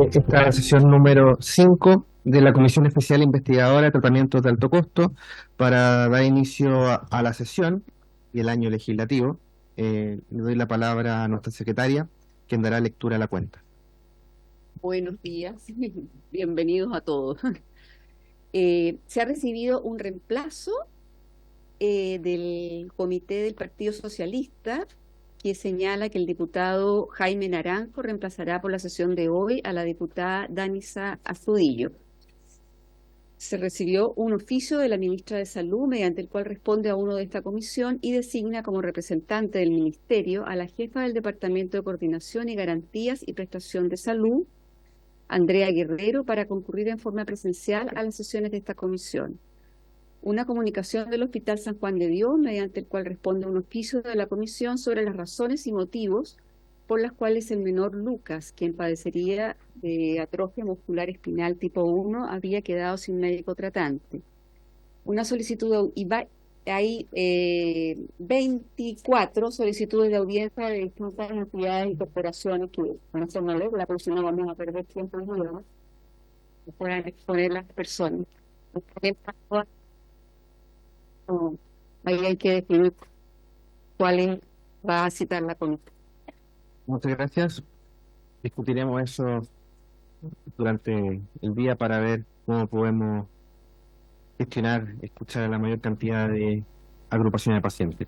esta sesión número 5 de la Comisión Especial Investigadora de Tratamientos de Alto Costo para dar inicio a la sesión y el año legislativo. Le doy la palabra a nuestra secretaria, quien dará lectura a la cuenta. Buenos días, bienvenidos a todos. Se ha recibido un reemplazo del Comité del Partido Socialista que señala que el diputado Jaime Naranjo reemplazará por la sesión de hoy a la diputada Danisa Astudillo. Se recibió un oficio de la ministra de Salud mediante el cual responde a uno de esta comisión y designa como representante del Ministerio a la jefa del Departamento de Coordinación y Garantías y Prestación de Salud, Andrea Guerrero, para concurrir en forma presencial a las sesiones de esta comisión. Una comunicación del Hospital San Juan de Dios, mediante el cual responde un oficio de la comisión sobre las razones y motivos por las cuales el menor Lucas, quien padecería de atrofia muscular espinal tipo 1, había quedado sin médico tratante. Una solicitud, hay 24 solicitudes de audiencia de distintas entidades y corporaciones que no son nuevas, la próxima vamos a perder tiempo en ello, que puedan exponer las personas. Ahí hay que definir cuál va a citar la comisión. Muchas gracias. Discutiremos eso durante el día para ver cómo podemos gestionar, escuchar a la mayor cantidad de agrupaciones de pacientes.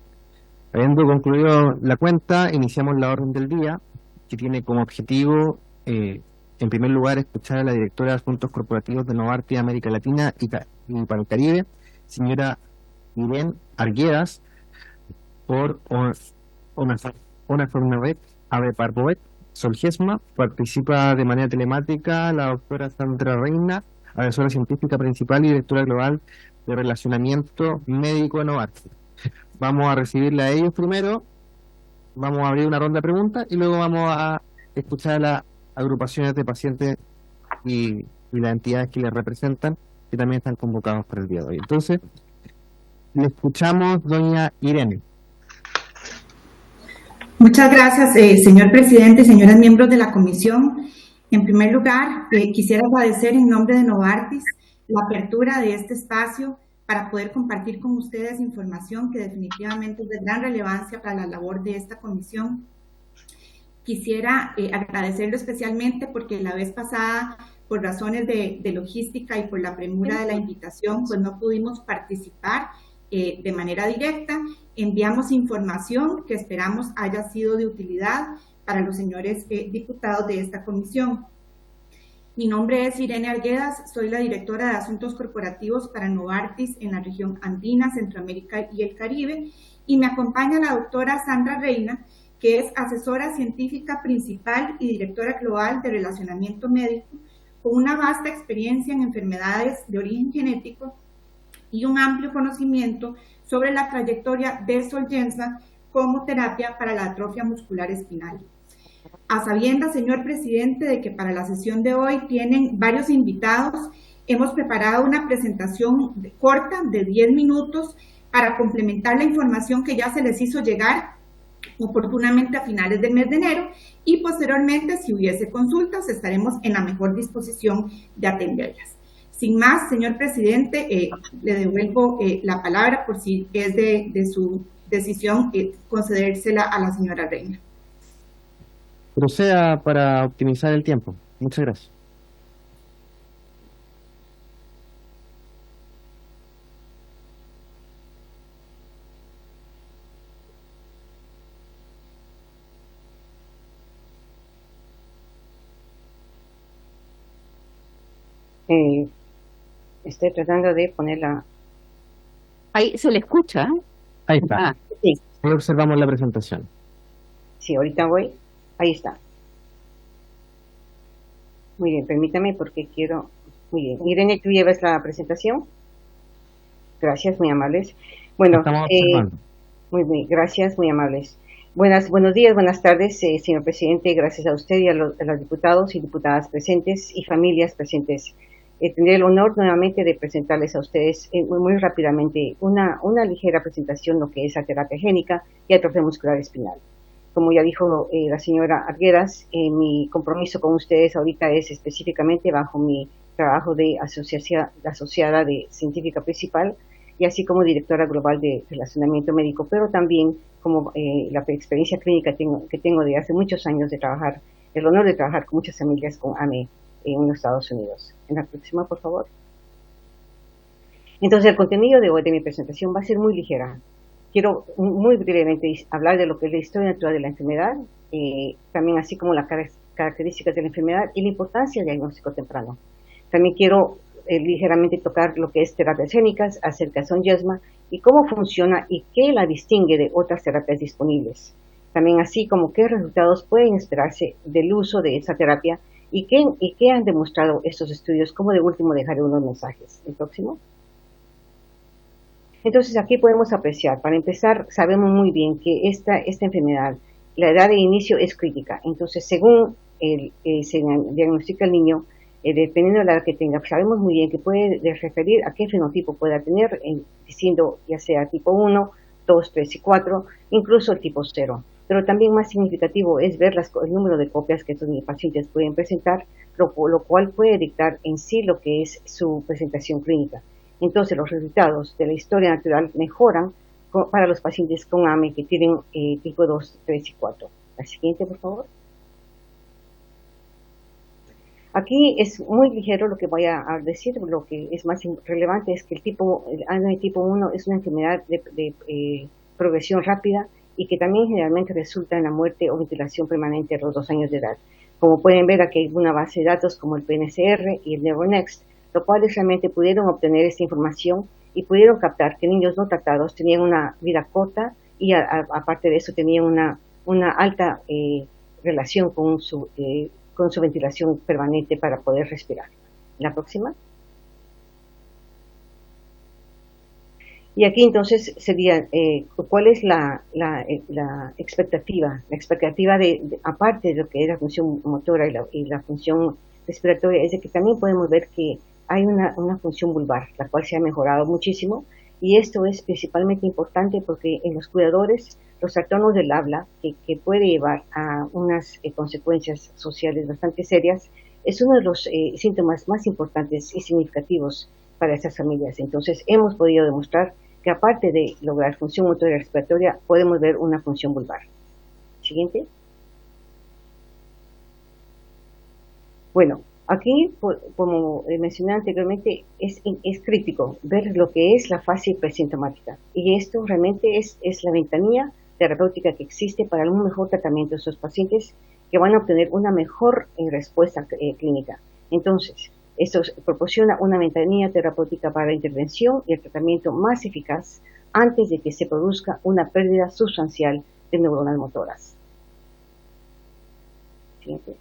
Habiendo concluido la cuenta, iniciamos la orden del día, que tiene como objetivo, en primer lugar, escuchar a la directora de Asuntos Corporativos de Novartis América Latina y para el Caribe, señora Irene Arguedas, por una forma Ave Parboet, Solgesma. Participa de manera telemática la doctora Sandra Reina, asesora científica principal y directora global de relacionamiento médico de Novartis. Vamos a recibirla a ellos primero, vamos a abrir una ronda de preguntas y luego vamos a escuchar a las agrupaciones de pacientes y las entidades que les representan, que también están convocados para el día de hoy. Entonces, le escuchamos, doña Irene. Muchas gracias, señor presidente, señores miembros de la comisión. En primer lugar, quisiera agradecer en nombre de Novartis la apertura de este espacio para poder compartir con ustedes información que definitivamente es de gran relevancia para la labor de esta comisión. Quisiera agradecerlo especialmente porque la vez pasada, por razones de logística y por la premura de la invitación, pues no pudimos participar de manera directa. Enviamos información que esperamos haya sido de utilidad para los señores diputados de esta comisión. Mi nombre es Irene Arguedas, soy la directora de Asuntos Corporativos para Novartis en la región andina, Centroamérica y el Caribe, y me acompaña la doctora Sandra Reina, que es asesora científica principal y directora global de relacionamiento médico, con una vasta experiencia en enfermedades de origen genético y un amplio conocimiento sobre la trayectoria de Zolgensma como terapia para la atrofia muscular espinal. A sabiendas, señor presidente, de que para la sesión de hoy tienen varios invitados, hemos preparado una presentación corta de 10 minutos para complementar la información que ya se les hizo llegar oportunamente a finales del mes de enero, y posteriormente, si hubiese consultas, estaremos en la mejor disposición de atenderlas. Sin más, señor presidente, le devuelvo la palabra por si es de su decisión concedérsela a la señora Reina. Proceda para optimizar el tiempo. Muchas gracias. Estoy tratando de ponerla. Ahí se le escucha. Ahí está. Sí. Ahí observamos la presentación. Sí, ahorita voy. Ahí está. Muy bien, permítame porque quiero. Muy bien. Irene, ¿tú llevas la presentación? Gracias, muy amables. Bueno, muy bien, gracias, muy amables. Buenos días, buenas tardes, señor presidente. Gracias a usted y a los diputados y diputadas presentes y familias presentes. Tendré el honor nuevamente de presentarles a ustedes muy rápidamente una ligera presentación de lo que es la terapia génica y atrofia muscular espinal. como ya dijo la señora Arguedas, mi compromiso con ustedes ahorita es específicamente bajo mi trabajo de asociada de científica principal y así como directora global de relacionamiento médico, pero también como la experiencia clínica que tengo de hace muchos años de trabajar, el honor de trabajar con muchas familias con AME en los Estados Unidos. En la próxima, por favor. Entonces, el contenido de hoy de mi presentación va a ser muy ligera. Quiero muy brevemente hablar de lo que es la historia natural de la enfermedad, también así como las características de la enfermedad y la importancia del diagnóstico temprano. También quiero ligeramente tocar lo que es terapias génicas, acerca de Zolgensma y cómo funciona y qué la distingue de otras terapias disponibles. También así como qué resultados pueden esperarse del uso de esa terapia y qué han demostrado estos estudios, como de último dejaré unos mensajes. El próximo. Entonces aquí podemos apreciar, para empezar, sabemos muy bien que esta enfermedad, la edad de inicio es crítica. Entonces, según se diagnostica el niño, dependiendo de la edad que tenga, sabemos muy bien que puede referir a qué fenotipo pueda tener, diciendo ya sea tipo 1, 2, 3 y 4, incluso el tipo 0. Pero también más significativo es ver el número de copias que estos pacientes pueden presentar, lo cual puede dictar en sí lo que es su presentación clínica. Entonces, los resultados de la historia natural mejoran para los pacientes con AME que tienen tipo 2, 3 y 4. La siguiente, por favor. Aquí es muy ligero lo que voy a decir. Lo que es más relevante es que el AME tipo 1 es una enfermedad de progresión rápida y que también generalmente resulta en la muerte o ventilación permanente a los 2 años de edad. Como pueden ver, aquí hay una base de datos como el PNCR y el Neuronext, lo cual realmente pudieron obtener esta información y pudieron captar que niños no tratados tenían una vida corta y aparte de eso tenían una alta relación con su ventilación permanente para poder respirar. La próxima. Y aquí entonces sería, ¿cuál es la expectativa? La expectativa aparte de lo que es la función motora y la función respiratoria, es de que también podemos ver que hay una función vulvar, la cual se ha mejorado muchísimo, y esto es principalmente importante porque en los cuidadores, los trastornos del habla, que puede llevar a unas consecuencias sociales bastante serias, es uno de los síntomas más importantes y significativos para estas familias. Entonces, hemos podido demostrar que aparte de lograr función motora y respiratoria, podemos ver una función vulvar. Siguiente. Bueno, aquí, como mencioné anteriormente, es crítico ver lo que es la fase presintomática. Y esto realmente es la ventanilla terapéutica que existe para un mejor tratamiento de estos pacientes que van a obtener una mejor respuesta clínica. Entonces, esto proporciona una ventanilla terapéutica para la intervención y el tratamiento más eficaz antes de que se produzca una pérdida sustancial de neuronas motoras. Siguiente.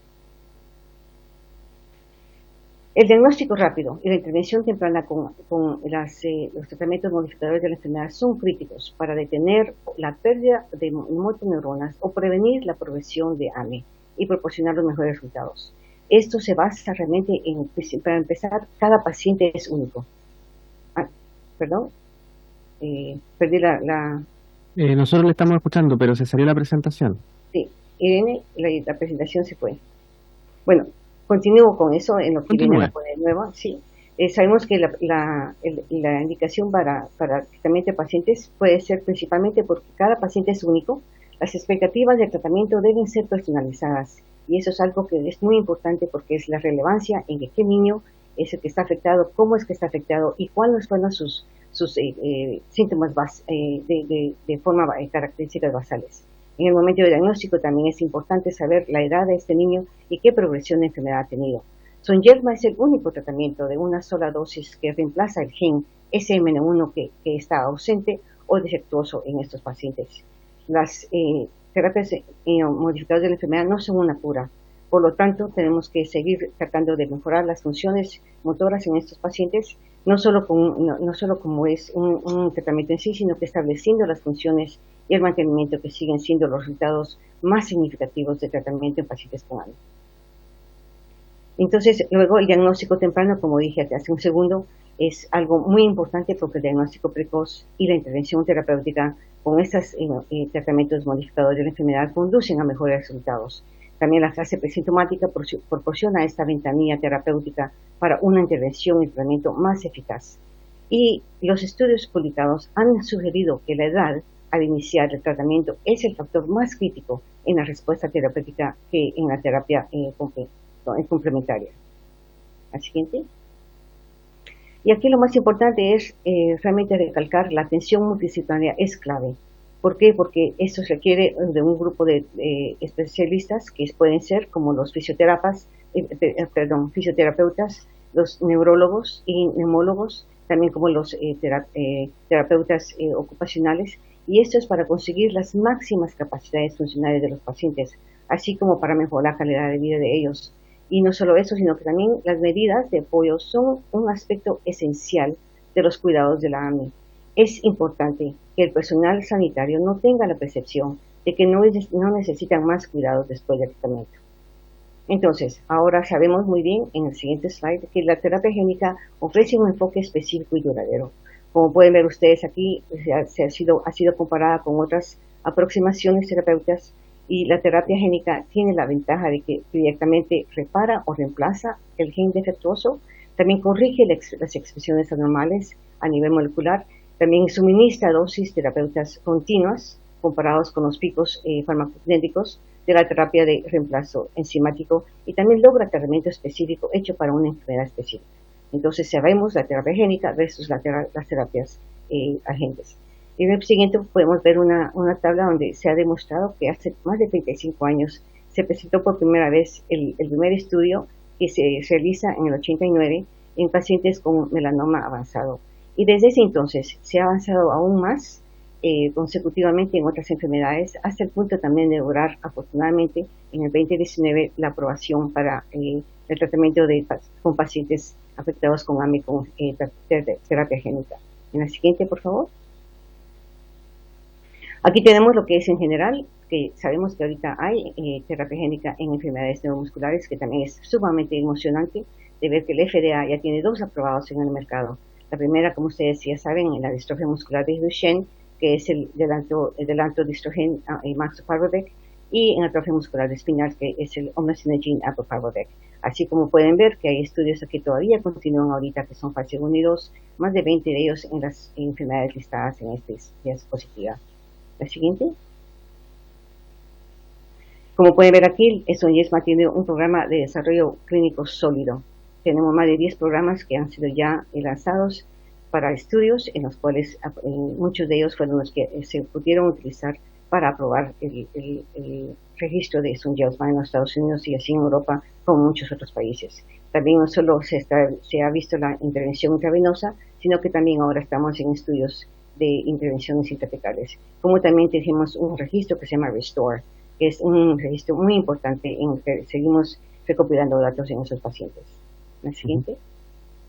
El diagnóstico rápido y la intervención temprana con los tratamientos modificadores de la enfermedad son críticos para detener la pérdida de motoneuronas o prevenir la progresión de AME y proporcionar los mejores resultados. Esto se basa realmente para empezar, cada paciente es único. Perdón, perdí nosotros le estamos escuchando, pero se salió la presentación. Sí, Irene, la presentación se fue. Bueno, continúo con eso en lo que viene a poner nueva. Sí, sabemos que la indicación para tratamiento de pacientes puede ser principalmente porque cada paciente es único. Las expectativas de tratamiento deben ser personalizadas y eso es algo que es muy importante porque es la relevancia en qué niño es el que está afectado, cómo es que está afectado y cuáles fueron sus síntomas de forma características basales. En el momento de diagnóstico también es importante saber la edad de este niño y qué progresión de enfermedad ha tenido. Zolgensma es el único tratamiento de una sola dosis que reemplaza el gen SMN1 que está ausente o defectuoso en estos pacientes. Las terapias modificadoras de la enfermedad no son una cura. Por lo tanto, tenemos que seguir tratando de mejorar las funciones motoras en estos pacientes, no solo como es un tratamiento en sí, sino que estableciendo las funciones y el mantenimiento que siguen siendo los resultados más significativos de tratamiento en pacientes con AME. Entonces, luego el diagnóstico temprano, como dije hace un segundo, es algo muy importante porque el diagnóstico precoz y la intervención terapéutica con estos tratamientos modificadores de la enfermedad conducen a mejores resultados. También la fase presintomática proporciona esta ventanilla terapéutica para una intervención y tratamiento más eficaz. Y los estudios publicados han sugerido que la edad al iniciar el tratamiento es el factor más crítico en la respuesta terapéutica que en la terapia complementaria. Al siguiente. Y aquí lo más importante es realmente recalcar la atención multidisciplinaria es clave. ¿Por qué? Porque esto requiere de un grupo de especialistas que pueden ser como los fisioterapeutas, los neurólogos y neumólogos, también como los terapeutas ocupacionales, y esto es para conseguir las máximas capacidades funcionales de los pacientes, así como para mejorar la calidad de vida de ellos. Y no solo eso, sino que también las medidas de apoyo son un aspecto esencial de los cuidados de la AMI. Es importante que el personal sanitario no tenga la percepción de que no necesitan más cuidados después del tratamiento. Entonces, ahora sabemos muy bien en el siguiente slide que la terapia génica ofrece un enfoque específico y duradero. Como pueden ver ustedes aquí, ha sido comparada con otras aproximaciones terapéuticas, y la terapia génica tiene la ventaja de que directamente repara o reemplaza el gen defectuoso, también corrige las expresiones anormales a nivel molecular, también suministra dosis terapéuticas continuas comparados con los picos farmacocinéticos de la terapia de reemplazo enzimático, y también logra tratamiento específico hecho para una enfermedad específica. Entonces sabemos la terapia génica versus las terapias agentes. En el siguiente podemos ver una tabla donde se ha demostrado que hace más de 35 años se presentó por primera vez el primer estudio que se realiza en el 89 en pacientes con melanoma avanzado. Y desde ese entonces se ha avanzado aún más consecutivamente en otras enfermedades, hasta el punto también de lograr, afortunadamente, en el 2019 la aprobación para el tratamiento con pacientes afectados con AMI con terapia génica. En la siguiente, por favor. Aquí tenemos lo que es en general, que sabemos que ahorita hay terapia génica en enfermedades neuromusculares, que también es sumamente emocionante de ver que el FDA ya tiene 2 aprobados en el mercado. La primera, como ustedes ya saben, en la distrofia muscular de Duchenne, que es el delanto-distrogen Max Parvodec, y en la atrofia muscular espinal, que es el Omectinogene Apoparvodec. Así como pueden ver que hay estudios que todavía continúan ahorita, que son fase 1 y 2, más de 20 de ellos en las enfermedades listadas en esta diapositiva. La siguiente. Como pueden ver aquí, Zolgensma tiene un programa de desarrollo clínico sólido. Tenemos más de 10 programas que han sido ya lanzados para estudios, en los cuales muchos de ellos fueron los que se pudieron utilizar para aprobar el registro de Zolgensma en los Estados Unidos y así en Europa, como muchos otros países. También no solo se ha visto la intervención intravenosa, sino que también ahora estamos en estudios de intervenciones intratecales. Como también tenemos un registro que se llama RESTORE, que es un registro muy importante en el que seguimos recopilando datos en esos pacientes. La siguiente.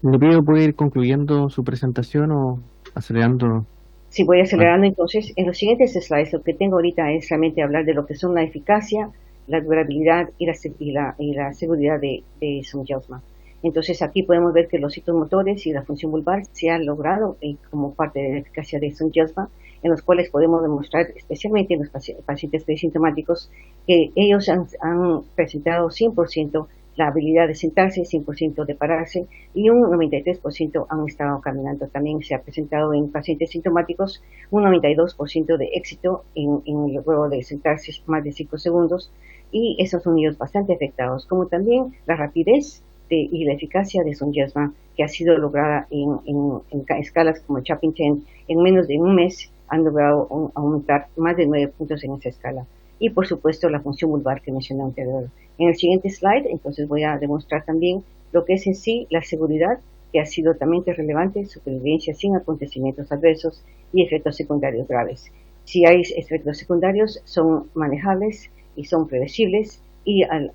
¿Le pido puede ir concluyendo su presentación o acelerando? Sí, voy acelerando. Entonces, en los siguientes slides lo que tengo ahorita es realmente hablar de lo que son la eficacia, la durabilidad y la seguridad de Zolgensma. Entonces aquí podemos ver que los hitos motores y la función vulvar se han logrado como parte de la eficacia de Zolgensma, en los cuales podemos demostrar, especialmente en los pacientes presintomáticos, que ellos han presentado 100% la habilidad de sentarse, 100% de pararse, y un 93% han estado caminando. También se ha presentado en pacientes sintomáticos un 92% de éxito en el juego de sentarse más de 5 segundos, y esos son ellos bastante afectados, como también la rapidez y la eficacia de Zolgensma, que ha sido lograda en escalas como Chapin-10, en menos de un mes han logrado aumentar más de 9 puntos en esa escala. Y por supuesto la función vulvar que mencioné anterior. En el siguiente slide, entonces voy a demostrar también lo que es en sí la seguridad, que ha sido también relevante, supervivencia sin acontecimientos adversos y efectos secundarios graves. Si hay efectos secundarios, son manejables y son predecibles, y al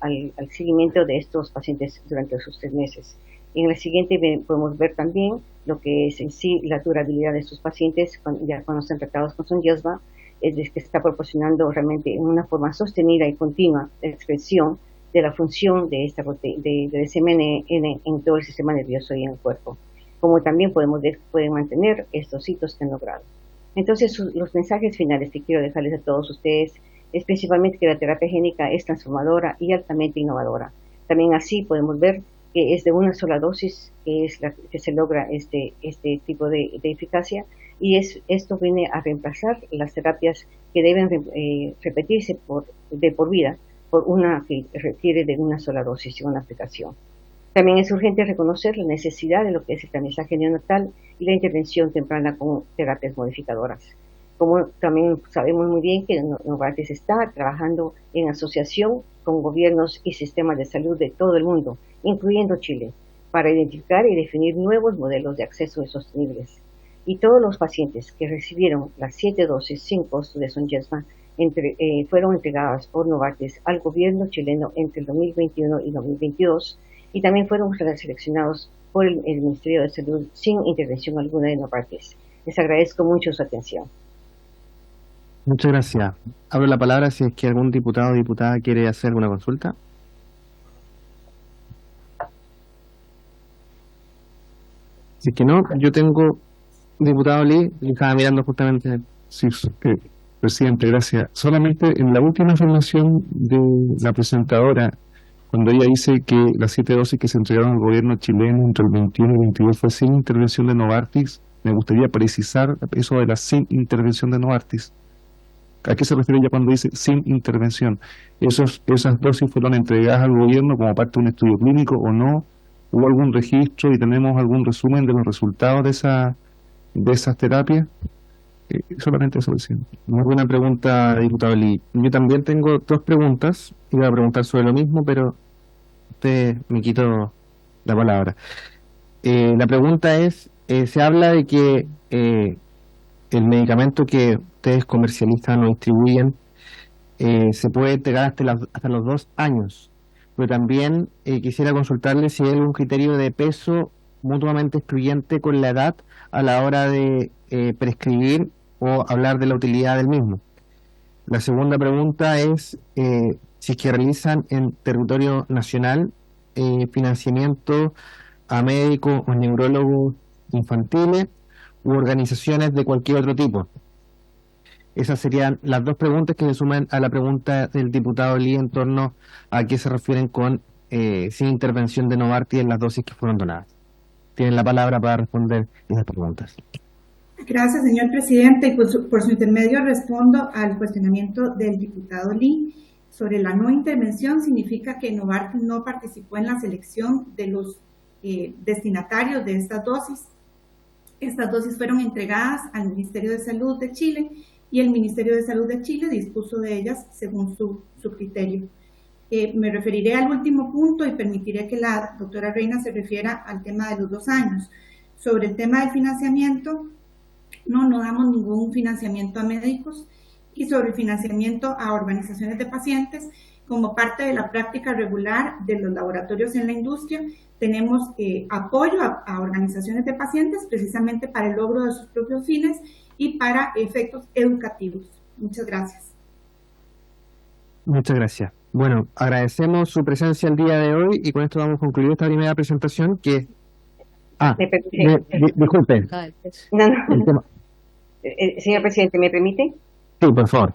seguimiento de estos pacientes durante sus 3 meses. En el siguiente podemos ver también lo que es en sí la durabilidad de estos pacientes ya cuando están tratados con Zolgensma, es que está proporcionando realmente en una forma sostenida y continua de expresión de la función de esta de SMN en todo el sistema nervioso y en el cuerpo. Como también podemos ver, pueden mantener estos hitos que han logrado. Entonces, los mensajes finales que quiero dejarles a todos ustedes es principalmente que la terapia génica es transformadora y altamente innovadora. También así podemos ver que es de una sola dosis que es la que se logra este tipo de eficacia, y esto viene a reemplazar las terapias que deben repetirse de por vida por una que requiere de una sola dosis y una aplicación. También es urgente reconocer la necesidad de lo que es el tamizaje neonatal y la intervención temprana con terapias modificadoras. Como también sabemos muy bien que Novartis está trabajando en asociación con gobiernos y sistemas de salud de todo el mundo, incluyendo Chile, para identificar y definir nuevos modelos de acceso sostenibles. Y todos los pacientes que recibieron las 7 dosis sin costo de Zolgensma fueron entregadas por Novartis al gobierno chileno entre el 2021 y 2022, y también fueron seleccionados por el Ministerio de Salud sin intervención alguna de Novartis. Les agradezco mucho su atención. Muchas gracias. Abro la palabra si es que algún diputado o diputada quiere hacer alguna consulta. Si es que no, yo tengo, diputado Lee, estaba mirando justamente. Sí, presidente, gracias. Solamente en la última información de la presentadora, cuando ella dice que las 7 dosis que se entregaron al gobierno chileno entre el 21 y el 22 fue sin intervención de Novartis, me gustaría precisar eso de la sin intervención de Novartis. ¿A qué se refiere ella cuando dice sin intervención? ¿Esas dosis fueron entregadas al gobierno como parte de un estudio clínico o no? ¿Hubo algún registro y tenemos algún resumen de los resultados de esas terapias? Solamente eso, presidente. Muy buena pregunta, diputado Lee. Yo también tengo 2 preguntas. Iba a preguntar sobre lo mismo, pero usted me quitó la palabra. La pregunta es, se habla de que el medicamento que ustedes comercializan o distribuyen se puede entregar hasta los 2 años, pero también quisiera consultarle si hay algún criterio de peso mutuamente excluyente con la edad a la hora de prescribir o hablar de la utilidad del mismo. La segunda pregunta es si es que realizan en territorio nacional financiamiento a médicos o neurólogos infantiles u organizaciones de cualquier otro tipo. Esas serían las 2 preguntas que se suman a la pregunta del diputado Lee en torno a qué se refieren con sin intervención de Novartis en las dosis que fueron donadas. Tienen la palabra para responder esas preguntas. Gracias, señor presidente, y por su intermedio respondo al cuestionamiento del diputado Lee sobre la no intervención. Significa que Novartis no participó en la selección de los destinatarios de estas dosis. Estas dosis fueron entregadas al Ministerio de Salud de Chile y el Ministerio de Salud de Chile dispuso de ellas según su criterio. Me referiré al último punto y permitiré que la doctora Reina se refiera al tema de los 2 años. Sobre el tema del financiamiento, no damos ningún financiamiento a médicos, y sobre el financiamiento a organizaciones de pacientes, como parte de la práctica regular de los laboratorios en la industria, tenemos apoyo a organizaciones de pacientes precisamente para el logro de sus propios fines y para efectos educativos. Muchas gracias. Muchas gracias. Bueno, agradecemos su presencia el día de hoy y con esto vamos a concluir esta primera presentación que... disculpe. No. Señor presidente, ¿me permite? Sí, por favor.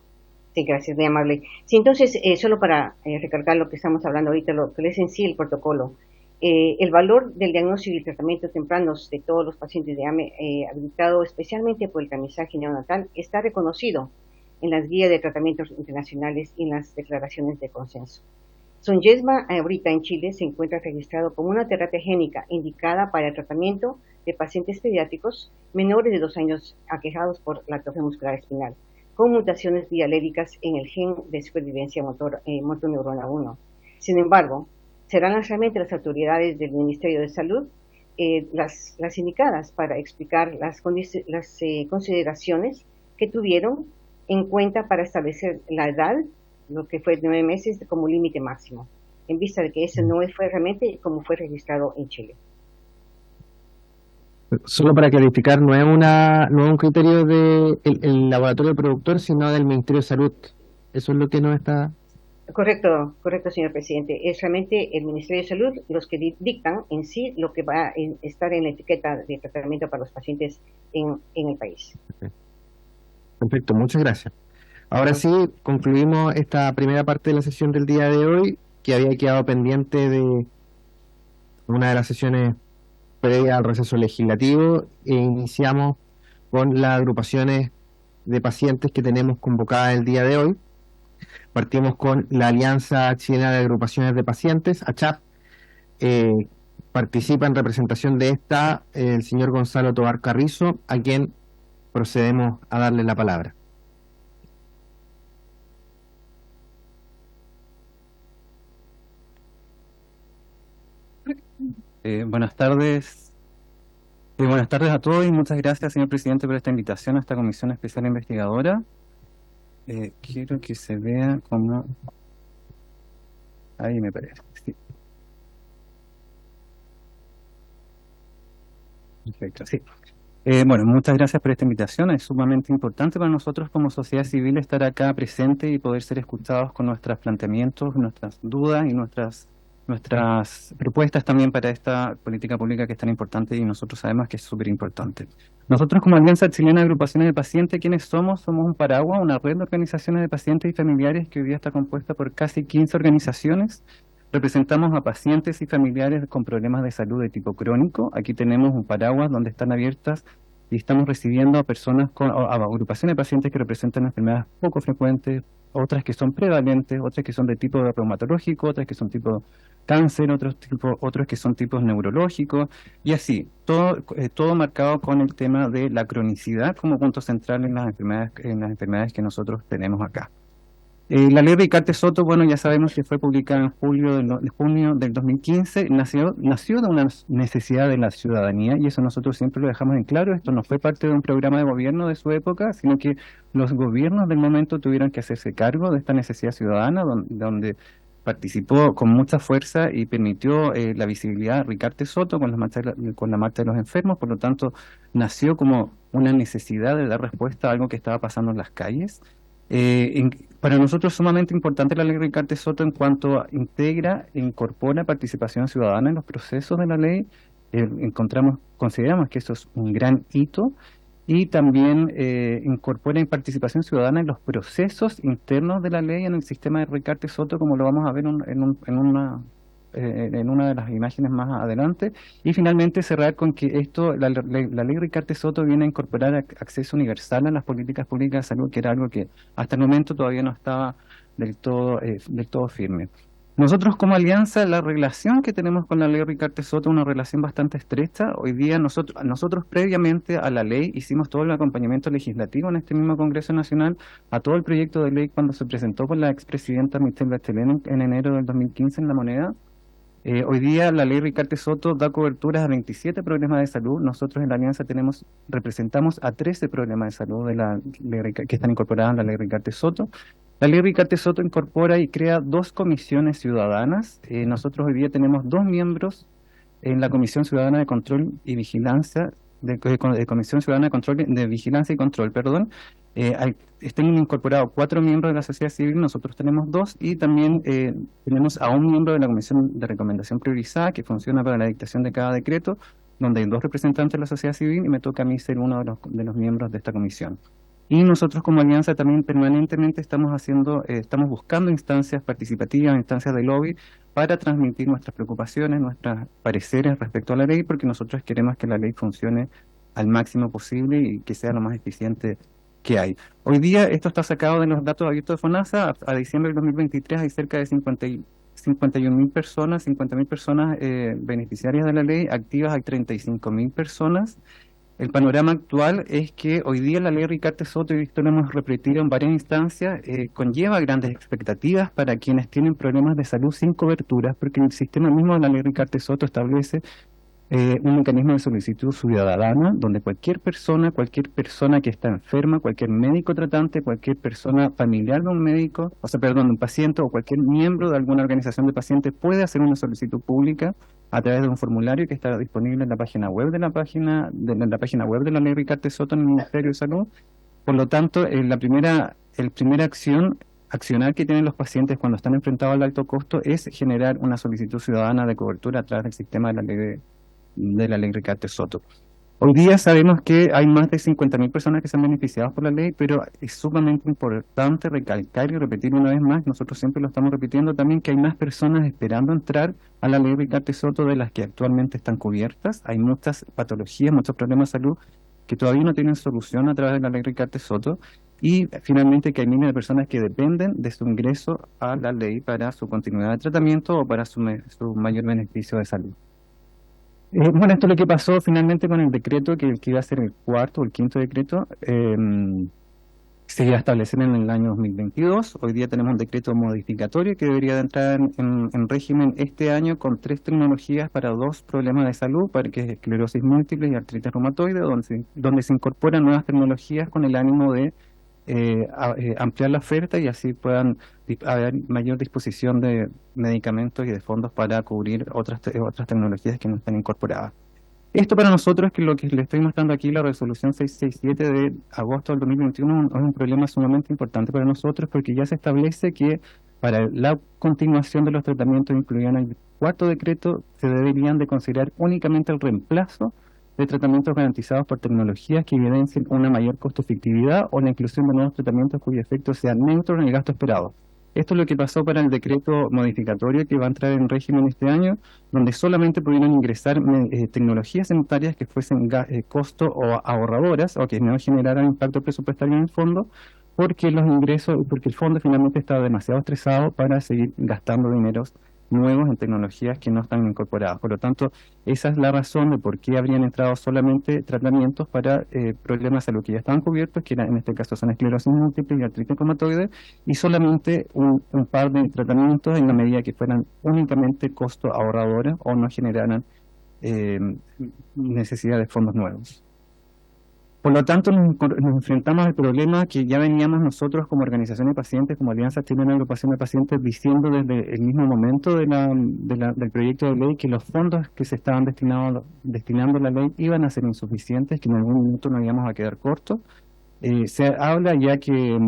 Sí, gracias, muy amable. Sí, entonces, solo para recalcar lo que estamos hablando ahorita, lo que es en sí el protocolo. El valor del diagnóstico y tratamiento tempranos de todos los pacientes de AME habilitado especialmente por el tamizaje neonatal está reconocido en las guías de tratamientos internacionales y en las declaraciones de consenso. Zolgensma ahorita en Chile se encuentra registrado como una terapia génica indicada para el tratamiento de pacientes pediátricos menores de 2 años aquejados por la atrofia muscular espinal, con mutaciones bialéricas en el gen de supervivencia motoneurona 1. Sin embargo, serán realmente las autoridades del Ministerio de Salud las indicadas para explicar las consideraciones que tuvieron en cuenta para establecer la edad, lo que fue 9 meses como límite máximo, en vista de que ese no fue realmente como fue registrado en Chile. Solo para clarificar, no es un criterio del laboratorio productor, sino del Ministerio de Salud. Eso es lo que no está... Correcto, correcto, señor presidente. Es realmente el Ministerio de Salud los que dictan en sí lo que va a estar en la etiqueta de tratamiento para los pacientes en el país. Perfecto, muchas gracias. Ahora sí, concluimos esta primera parte de la sesión del día de hoy, que había quedado pendiente de una de las sesiones previa al receso legislativo, e iniciamos con las agrupaciones de pacientes que tenemos convocadas el día de hoy. Partimos con la Alianza Chilena de Agrupaciones de Pacientes, ACHAP. Participa en representación de esta el señor Gonzalo Tobar Carrizo, a quien procedemos a darle la palabra. Buenas tardes. Buenas tardes a todos y muchas gracias, señor presidente, por esta invitación a esta comisión especial investigadora. Quiero que se vea como... Ahí me parece, sí. Perfecto, sí. Bueno, muchas gracias por esta invitación. Es sumamente importante para nosotros como sociedad civil estar acá presente y poder ser escuchados con nuestros planteamientos, nuestras dudas y nuestras propuestas también para esta política pública que es tan importante y nosotros sabemos que es súper importante. Nosotros como Alianza Chilena de Agrupaciones de Pacientes, ¿quiénes somos? Somos un paraguas, una red de organizaciones de pacientes y familiares que hoy día está compuesta por casi 15 organizaciones. Representamos a pacientes y familiares con problemas de salud de tipo crónico. Aquí tenemos un paraguas donde están abiertas y estamos recibiendo a personas a agrupaciones de pacientes que representan enfermedades poco frecuentes, otras que son prevalentes, otras que son de tipo reumatológico, otras que son tipo cáncer, otros que son tipos neurológicos, y así, todo marcado con el tema de la cronicidad como punto central en las enfermedades que nosotros tenemos acá. La ley Ricarte Soto, bueno, ya sabemos que fue publicada en junio del 2015, nació de una necesidad de la ciudadanía, y eso nosotros siempre lo dejamos en claro. Esto no fue parte de un programa de gobierno de su época, sino que los gobiernos del momento tuvieron que hacerse cargo de esta necesidad ciudadana, donde participó con mucha fuerza y permitió la visibilidad de Ricarte Soto con la marcha de los enfermos. Por lo tanto, nació como una necesidad de dar respuesta a algo que estaba pasando en las calles. Para nosotros es sumamente importante la ley Ricarte Soto en cuanto integra e incorpora participación ciudadana en los procesos de la ley. Consideramos que eso es un gran hito, y también incorpora participación ciudadana en los procesos internos de la ley en el sistema de Ricarte Soto, como lo vamos a ver en una de las imágenes más adelante. Y finalmente cerrar con que la ley Ricarte Soto viene a incorporar acceso universal a las políticas públicas de salud, que era algo que hasta el momento todavía no estaba del todo firme. Nosotros como alianza, la relación que tenemos con la ley Ricarte Soto es una relación bastante estrecha. Hoy día nosotros previamente a la ley hicimos todo el acompañamiento legislativo en este mismo Congreso Nacional a todo el proyecto de ley cuando se presentó por la expresidenta Michelle Bachelet en enero del 2015 en La Moneda. Hoy día la ley Ricarte Soto da coberturas a 27 problemas de salud. Nosotros en la alianza representamos a 13 problemas de salud que están incorporados en la ley Ricarte Soto. La ley Ricarte Soto incorpora y crea 2 comisiones ciudadanas. Nosotros hoy día tenemos 2 miembros en la Comisión Ciudadana de Control y Vigilancia, Comisión Ciudadana de Control de Vigilancia y Control, perdón. Están incorporados 4 miembros de la sociedad civil, nosotros tenemos 2, y también tenemos a un miembro de la Comisión de Recomendación Priorizada que funciona para la dictación de cada decreto, donde hay 2 representantes de la sociedad civil y me toca a mí ser uno de los miembros de esta comisión. Y nosotros como alianza también permanentemente estamos buscando instancias participativas, instancias de lobby, para transmitir nuestras preocupaciones, nuestros pareceres respecto a la ley, porque nosotros queremos que la ley funcione al máximo posible y que sea lo más eficiente que hay. Hoy día esto está sacado de los datos abiertos de FONASA. A diciembre del 2023 hay cerca de 51.000 personas, 50.000 personas beneficiarias de la ley. Activas hay 35.000 personas. El panorama actual es que hoy día la ley Ricarte Soto, y esto lo hemos repetido en varias instancias, conlleva grandes expectativas para quienes tienen problemas de salud sin cobertura, porque el sistema mismo de la ley Ricarte Soto establece un mecanismo de solicitud ciudadana, donde cualquier persona que está enferma, cualquier médico tratante, cualquier persona familiar de un médico, de un paciente o cualquier miembro de alguna organización de pacientes puede hacer una solicitud pública a través de un formulario que está disponible en la página web de la web de la ley Ricarte Soto en el Ministerio de Salud. Por lo tanto, la primera acción accionar que tienen los pacientes cuando están enfrentados al alto costo es generar una solicitud ciudadana de cobertura a través del sistema de la ley Recarte-Soto. Hoy día sabemos que hay más de 50.000 personas que se han beneficiado por la ley, pero es sumamente importante recalcar y repetir una vez más, nosotros siempre lo estamos repitiendo también, que hay más personas esperando entrar a la ley Recarte-Soto de las que actualmente están cubiertas. Hay muchas patologías, muchos problemas de salud que todavía no tienen solución a través de la ley Recarte-Soto, y finalmente que hay miles de personas que dependen de su ingreso a la ley para su continuidad de tratamiento o para su mayor beneficio de salud. Bueno, esto es lo que pasó finalmente con el decreto, que iba a ser el cuarto o el quinto decreto, se iba a establecer en el año 2022. Hoy día tenemos un decreto modificatorio que debería de entrar en régimen este año con 3 tecnologías para 2 problemas de salud, para que es esclerosis múltiple y artritis reumatoide, donde se incorporan nuevas tecnologías con el ánimo de ampliar la oferta y así puedan haber mayor disposición de medicamentos y de fondos para cubrir otras tecnologías que no están incorporadas. Esto para nosotros, que lo que le estoy mostrando aquí, la resolución 667 de agosto del 2021, es un problema sumamente importante para nosotros, porque ya se establece que para la continuación de los tratamientos incluidos en el cuarto decreto se deberían de considerar únicamente el reemplazo de tratamientos garantizados por tecnologías que evidencien una mayor costo-efectividad o la inclusión de nuevos tratamientos cuyo efecto sea neutro en el gasto esperado. Esto es lo que pasó para el decreto modificatorio que va a entrar en régimen este año, donde solamente pudieron ingresar tecnologías sanitarias que fuesen costo o ahorradoras o que no generaran impacto presupuestario en el fondo, porque el fondo finalmente estaba demasiado estresado para seguir gastando dineros nuevos en tecnologías que no están incorporadas. Por lo tanto, esa es la razón de por qué habrían entrado solamente tratamientos para problemas de salud que ya estaban cubiertos, que en este caso son esclerosis múltiple y artritis reumatoide, y solamente un par de tratamientos en la medida que fueran únicamente costo ahorradores o no generaran necesidad de fondos nuevos. Por lo tanto, nos enfrentamos al problema que ya veníamos nosotros como organización de pacientes, como Alianza Chilena de Agrupación de Pacientes, diciendo desde el mismo momento del proyecto de ley que los fondos que se estaban destinando a la ley iban a ser insuficientes, que en algún momento nos íbamos a quedar cortos. Se habla ya que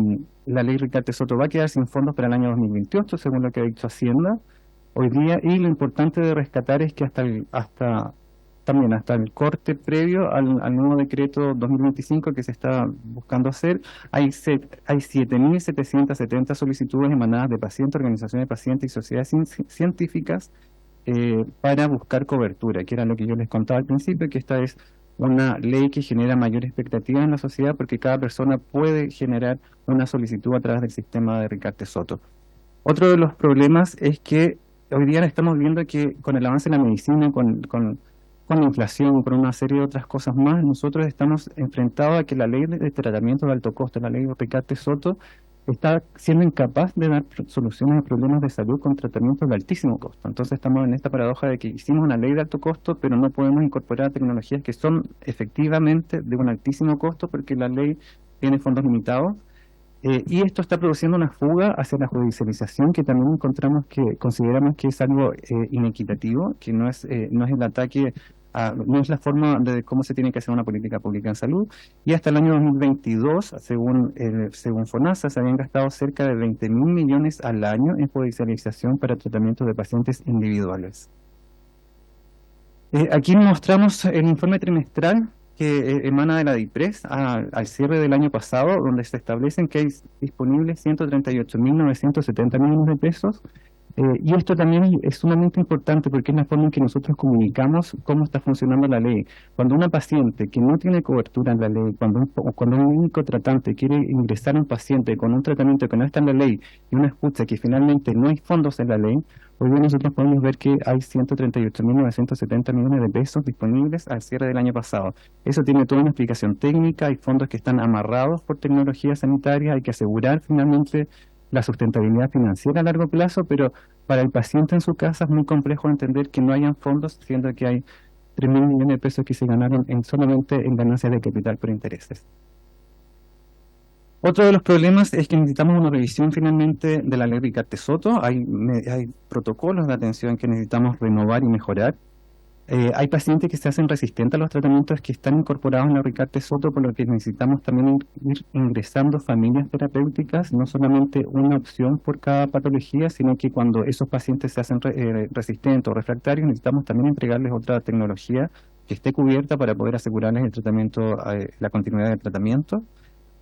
la ley Recarte-Soto va a quedar sin fondos para el año 2028, según lo que ha dicho Hacienda hoy día, y lo importante de rescatar es que hasta el corte previo al nuevo decreto 2025 que se está buscando hacer, hay 7.770 solicitudes emanadas de pacientes, organizaciones de pacientes y sociedades científicas para buscar cobertura, que era lo que yo les contaba al principio, que esta es una ley que genera mayor expectativa en la sociedad porque cada persona puede generar una solicitud a través del sistema de Recarte-Soto. Otro de los problemas es que hoy día estamos viendo que con el avance de la medicina, con la inflación, con una serie de otras cosas más, nosotros estamos enfrentados a que la ley de tratamiento de alto costo, la ley Recarte-Soto, está siendo incapaz de dar soluciones a problemas de salud con tratamientos de altísimo costo. Entonces estamos en esta paradoja de que hicimos una ley de alto costo, pero no podemos incorporar tecnologías que son efectivamente de un altísimo costo porque la ley tiene fondos limitados. Y esto está produciendo una fuga hacia la judicialización que también consideramos que es algo inequitativo, que no es el ataque, no es la forma de cómo se tiene que hacer una política pública en salud. Y hasta el año 2022, según FONASA, se habían gastado cerca de 20.000 millones al año en judicialización para tratamientos de pacientes individuales. Aquí mostramos el informe trimestral que emana de la DIPRES al cierre del año pasado, donde se establecen que hay disponibles 138.970 millones de pesos. Y esto también es sumamente importante porque es la forma en que nosotros comunicamos cómo está funcionando la ley. Cuando una paciente que no tiene cobertura en la ley, cuando un médico tratante quiere ingresar a un paciente con un tratamiento que no está en la ley y uno escucha que finalmente no hay fondos en la ley, hoy día nosotros podemos ver que hay 138.970 millones de pesos disponibles al cierre del año pasado. Eso tiene toda una explicación técnica, hay fondos que están amarrados por tecnología sanitaria, hay que asegurar finalmente la sustentabilidad financiera a largo plazo, pero para el paciente en su casa es muy complejo entender que no hayan fondos, siendo que hay 3.000 millones de pesos que se ganaron solamente en ganancias de capital por intereses. Otro de los problemas es que necesitamos una revisión finalmente de la ley Recarte-Soto. Hay protocolos de atención que necesitamos renovar y mejorar. Hay pacientes que se hacen resistentes a los tratamientos que están incorporados en la Ricarte Soto, por lo que necesitamos también ir ingresando familias terapéuticas, no solamente una opción por cada patología, sino que cuando esos pacientes se hacen resistentes o refractarios, necesitamos también entregarles otra tecnología que esté cubierta para poder asegurarles el tratamiento, la continuidad del tratamiento.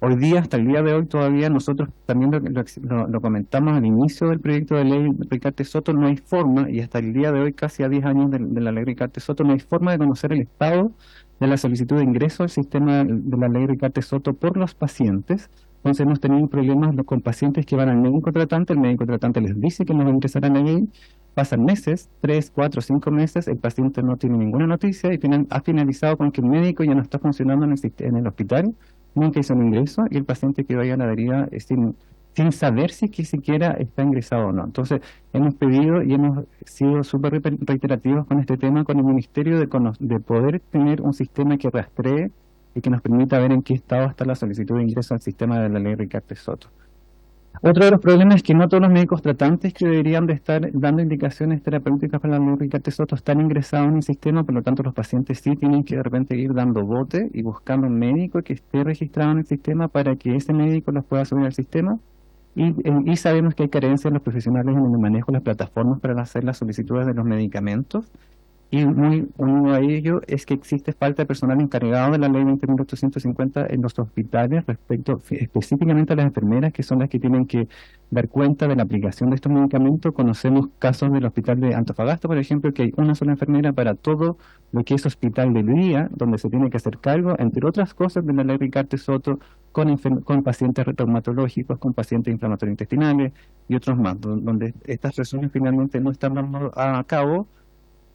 Hoy día, hasta el día de hoy, todavía nosotros también lo comentamos al inicio del proyecto de ley Ricarte Soto, no hay forma, y hasta el día de hoy, casi a 10 años de la ley Ricarte Soto, no hay forma de conocer el estado de la solicitud de ingreso al sistema de la ley Ricarte Soto por los pacientes. Entonces hemos tenido problemas con pacientes que van al médico tratante, el médico tratante les dice que no va a ingresar a la ley, pasan meses, 3, 4, 5 meses, el paciente no tiene ninguna noticia y ha finalizado con que el médico ya no está funcionando en el hospital, nunca hizo un ingreso y el paciente quedó ahí a la deriva sin saber si que siquiera está ingresado o no. Entonces, hemos pedido y hemos sido súper reiterativos con este tema, con el Ministerio, de poder tener un sistema que rastree y que nos permita ver en qué estado está la solicitud de ingreso al sistema de la ley Ricarte Soto. Otro de los problemas es que no todos los médicos tratantes que deberían de estar dando indicaciones terapéuticas para la ley Ricarte Soto están ingresados en el sistema, por lo tanto los pacientes sí tienen que de repente ir dando bote y buscando un médico que esté registrado en el sistema para que ese médico los pueda subir al sistema. Y sabemos que hay carencias en los profesionales en el manejo de las plataformas para hacer las solicitudes de los medicamentos. Y muy unido a ello es que existe falta de personal encargado de la ley 20.850 en los hospitales respecto específicamente a las enfermeras, que son las que tienen que dar cuenta de la aplicación de estos medicamentos. Conocemos casos del hospital de Antofagasta, por ejemplo, que hay una sola enfermera para todo lo que es hospital del día, donde se tiene que hacer cargo, entre otras cosas, de la ley Ricarte Soto, con pacientes reumatológicos, con pacientes inflamatorios intestinales y otros más, donde estas personas finalmente no están dando a cabo.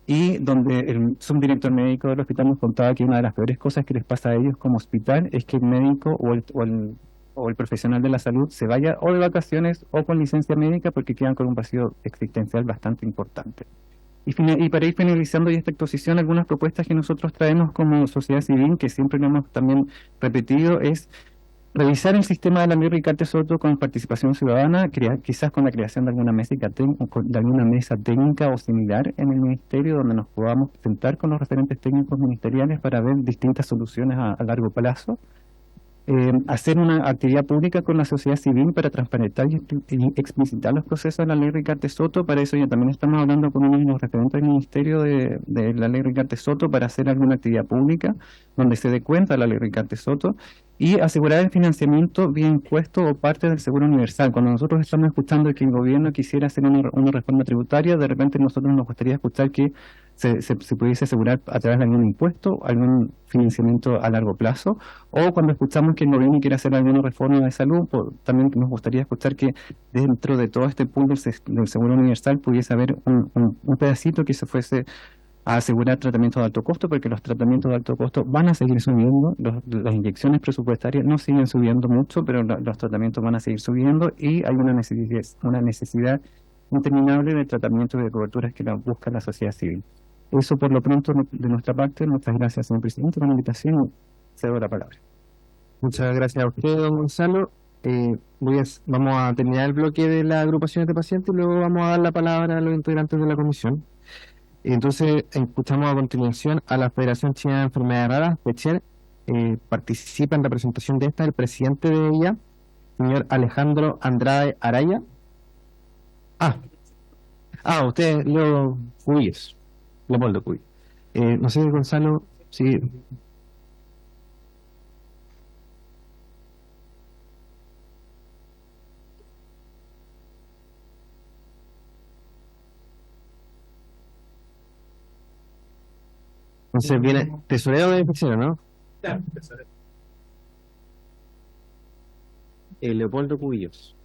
Y donde el subdirector médico del hospital nos contaba que una de las peores cosas que les pasa a ellos como hospital es que el médico o el profesional de la salud se vaya o de vacaciones o con licencia médica porque quedan con un vacío existencial bastante importante. Y para ir finalizando esta exposición, algunas propuestas que nosotros traemos como sociedad civil, que siempre lo hemos también repetido, es revisar el sistema de la ley Ricarte Soto con participación ciudadana, quizás con la creación de alguna mesa técnica o similar en el ministerio, donde nos podamos sentar con los referentes técnicos ministeriales para ver distintas soluciones a largo plazo. Hacer una actividad pública con la sociedad civil para transparentar y explicitar los procesos de la ley Ricarte Soto. Para eso ya también estamos hablando con uno de los referentes del Ministerio de la ley Ricarte Soto para hacer alguna actividad pública donde se dé cuenta de la ley Ricarte Soto y asegurar el financiamiento vía impuesto o parte del seguro universal. Cuando nosotros estamos escuchando que el gobierno quisiera hacer una reforma tributaria, de repente nosotros nos gustaría escuchar que se pudiese asegurar a través de algún impuesto, algún financiamiento a largo plazo, o cuando escuchamos que el gobierno quiere hacer alguna reforma de salud, también nos gustaría escuchar que dentro de todo este pool del seguro universal pudiese haber un pedacito que se fuese a asegurar tratamientos de alto costo, porque los tratamientos de alto costo van a seguir subiendo, las inyecciones presupuestarias no siguen subiendo mucho, pero los tratamientos van a seguir subiendo y hay una necesidad interminable de tratamientos y de coberturas que busca la sociedad civil. Eso por lo pronto de nuestra parte. Muchas gracias, señor presidente, por la invitación. Cedo la palabra. Muchas gracias a usted, don Gonzalo. Vamos a terminar el bloque de las agrupaciones de pacientes y luego vamos a dar la palabra a los integrantes de la comisión. Entonces, escuchamos a continuación a la Federación Chilena de Enfermedades Raras, FECHER. Participa en representación de esta el presidente de ella, señor Alejandro Andrade Araya. Usted, Leo Cuyes. Leopoldo Cuyes. No sé, Gonzalo, sí. Entonces viene tesorero de FECHER, ¿no? Claro, tesorero. Leopoldo Cubillos.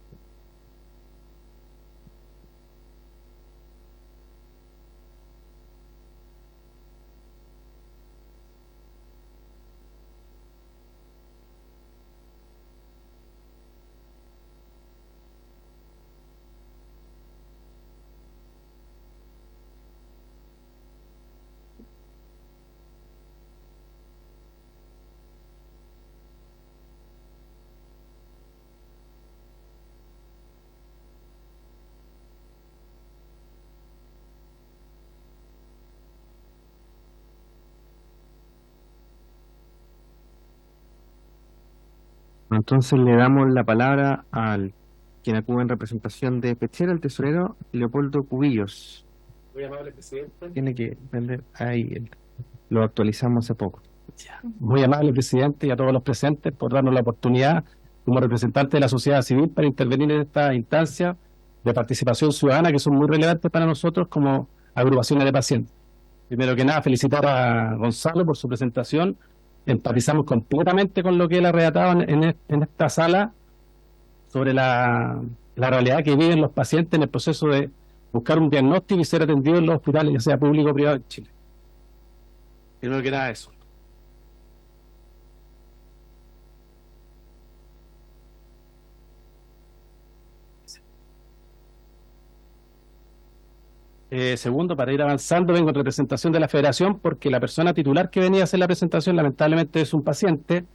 Entonces le damos la palabra al quien acude en representación de Pechera, el tesorero Leopoldo Cubillos. Muy amable, presidente. Tiene que vender ahí, lo actualizamos hace poco. Muy amable, presidente, y a todos los presentes por darnos la oportunidad como representante de la sociedad civil para intervenir en esta instancia de participación ciudadana que son muy relevantes para nosotros como agrupaciones de pacientes. Primero que nada, felicitar a Gonzalo por su presentación. Empatizamos completamente con lo que él ha relatado en esta sala sobre la realidad que viven los pacientes en el proceso de buscar un diagnóstico y ser atendidos en los hospitales, ya sea público o privado en Chile. Primero que nada eso. Segundo, para ir avanzando, vengo en representación de la Federación porque la persona titular que venía a hacer la presentación lamentablemente es un paciente.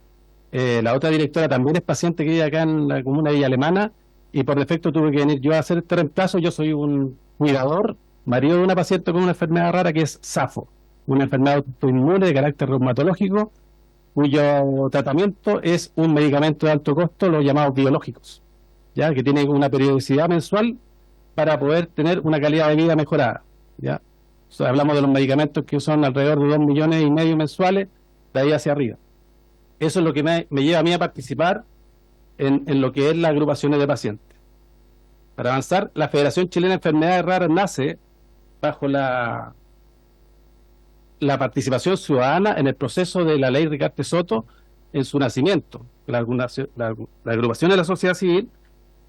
La otra directora también es paciente que vive acá en la comuna de Villa Alemana y por defecto tuve que venir yo a hacer este reemplazo. Yo soy un cuidador, marido de una paciente con una enfermedad rara que es SAFO, una enfermedad autoinmune de carácter reumatológico cuyo tratamiento es un medicamento de alto costo, los llamados biológicos, ya que tiene una periodicidad mensual para poder tener una calidad de vida mejorada, ¿ya? O sea, hablamos de los medicamentos que son alrededor de 2,5 millones mensuales, de ahí hacia arriba. Eso es lo que me lleva a mí a participar en lo que es las agrupaciones de pacientes. Para avanzar, la Federación Chilena de Enfermedades Raras nace bajo la participación ciudadana en el proceso de la ley Ricardo Soto en su nacimiento. Las agrupaciones de la sociedad civil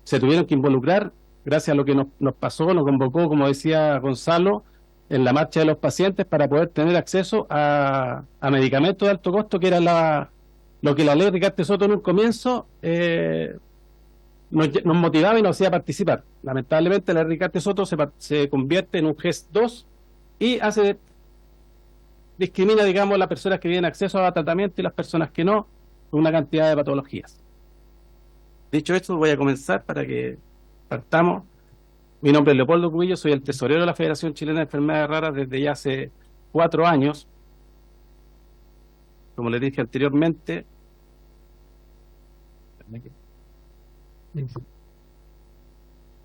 se tuvieron que involucrar gracias a lo que nos pasó, nos convocó, como decía Gonzalo, en la marcha de los pacientes para poder tener acceso a medicamentos de alto costo, que era lo que la ley Ricardo Soto en un comienzo nos motivaba y nos hacía participar. Lamentablemente la ley Ricardo Soto se convierte en un GES 2 y discrimina, digamos, a las personas que tienen acceso a tratamiento y las personas que no, con una cantidad de patologías. Dicho esto, voy a comenzar para que partamos. Mi nombre es Leopoldo Cubillos, soy el tesorero de la Federación Chilena de Enfermedades Raras desde ya hace 4 años. Como les dije anteriormente,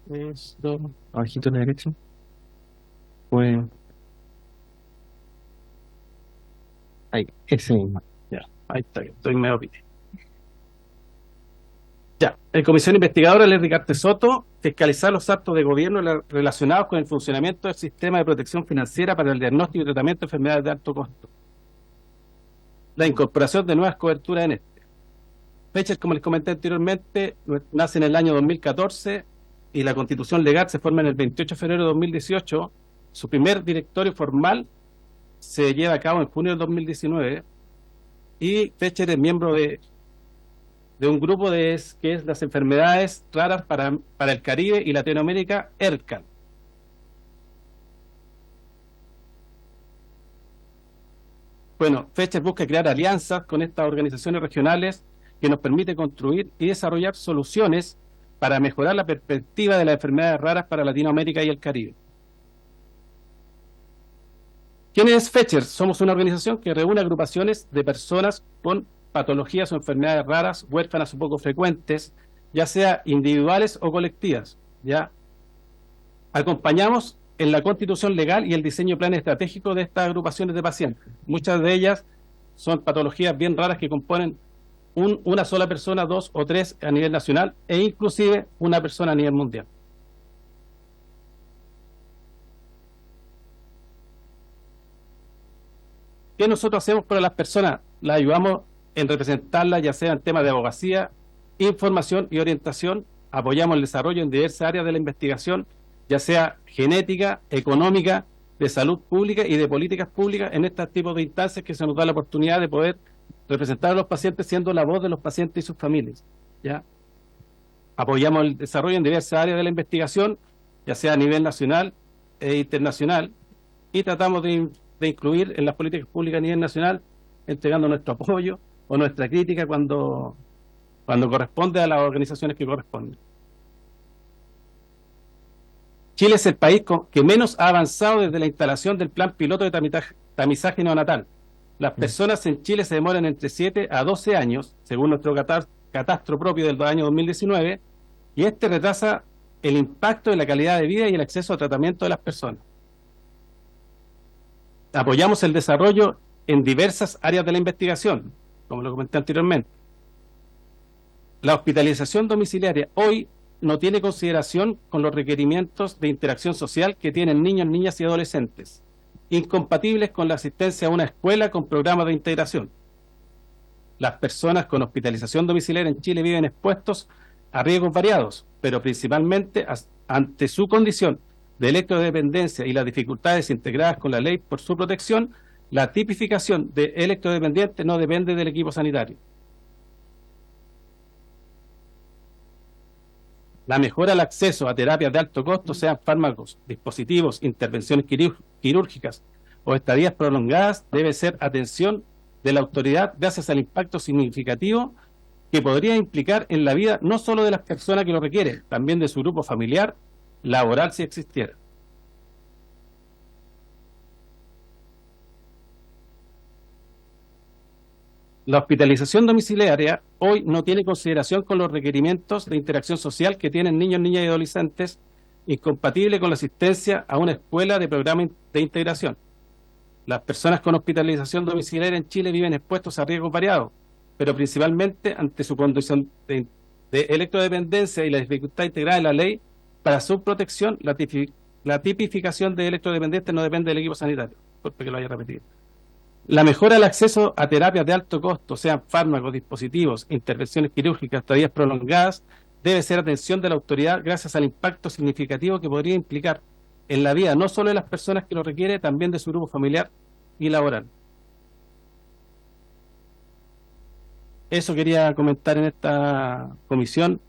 esto, abajito a la derecha, pues ahí, ese mismo. Ya, ahí está, estoy medio pite. Ya, en comisión investigadora le Ricardo Soto, fiscalizar los actos de gobierno relacionados con el funcionamiento del sistema de protección financiera para el diagnóstico y tratamiento de enfermedades de alto costo. La incorporación de nuevas coberturas en este. Fechas, como les comenté anteriormente, nace en el año 2014 y la constitución legal se forma en el 28 de febrero de 2018. Su primer directorio formal se lleva a cabo en junio del 2019 y Fechas es miembro de un grupo que es las enfermedades raras para el Caribe y Latinoamérica, ERCAL. Bueno, Fechas busca crear alianzas con estas organizaciones regionales que nos permite construir y desarrollar soluciones para mejorar la perspectiva de las enfermedades raras para Latinoamérica y el Caribe. ¿Quién es Fechers? Somos una organización que reúne agrupaciones de personas con patologías o enfermedades raras, huérfanas o poco frecuentes, ya sea individuales o colectivas, ¿ya? Acompañamos en la constitución legal y el diseño de planes estratégicos de estas agrupaciones de pacientes. Muchas de ellas son patologías bien raras que componen una sola persona, 2 o 3 a nivel nacional e inclusive una persona a nivel mundial. ¿Qué nosotros hacemos para las personas? Las ayudamos en representarlas, ya sea en temas de abogacía, información y orientación. Apoyamos el desarrollo en diversas áreas de la investigación, ya sea genética, económica, de salud pública y de políticas públicas en estos tipos de instancias que se nos da la oportunidad de poder representar a los pacientes siendo la voz de los pacientes y sus familias, ¿ya? Apoyamos el desarrollo en diversas áreas de la investigación, ya sea a nivel nacional e internacional, y tratamos de incluir en las políticas públicas a nivel nacional, entregando nuestro apoyo o nuestra crítica cuando corresponde a las organizaciones que corresponden. Chile es el país que menos ha avanzado desde la instalación del plan piloto de tamizaje neonatal. Las personas en Chile se demoran entre 7 a 12 años, según nuestro catastro propio del año 2019, y este retrasa el impacto de la calidad de vida y el acceso a tratamiento de las personas. Apoyamos el desarrollo en diversas áreas de la investigación, como lo comenté anteriormente. La hospitalización domiciliaria hoy no tiene consideración con los requerimientos de interacción social que tienen niños, niñas y adolescentes, incompatibles con la asistencia a una escuela con programas de integración. Las personas con hospitalización domiciliaria en Chile viven expuestos a riesgos variados, pero principalmente ante su condición de electrodependencia y las dificultades integradas con la ley por su protección, la tipificación de electrodependiente no depende del equipo sanitario. La mejora al acceso a terapias de alto costo, sean fármacos, dispositivos, intervenciones quirúrgicas o estadías prolongadas, debe ser atención de la autoridad gracias al impacto significativo que podría implicar en la vida no solo de las personas que lo requieren, también de su grupo familiar, laboral si existiera. La hospitalización domiciliaria hoy no tiene consideración con los requerimientos de interacción social que tienen niños, niñas y adolescentes, incompatible con la asistencia a una escuela de programa de integración. Las personas con hospitalización domiciliaria en Chile viven expuestos a riesgos variados, pero principalmente ante su condición de electrodependencia y la dificultad integrada en la ley para su protección. La tipificación de electrodependiente no depende del equipo sanitario, porque lo haya repetido. La mejora del acceso a terapias de alto costo, sean fármacos, dispositivos, intervenciones quirúrgicas, estadías prolongadas, debe ser atención de la autoridad gracias al impacto significativo que podría implicar en la vida no solo de las personas que lo requieren, también de su grupo familiar y laboral. Eso quería comentar en esta comisión.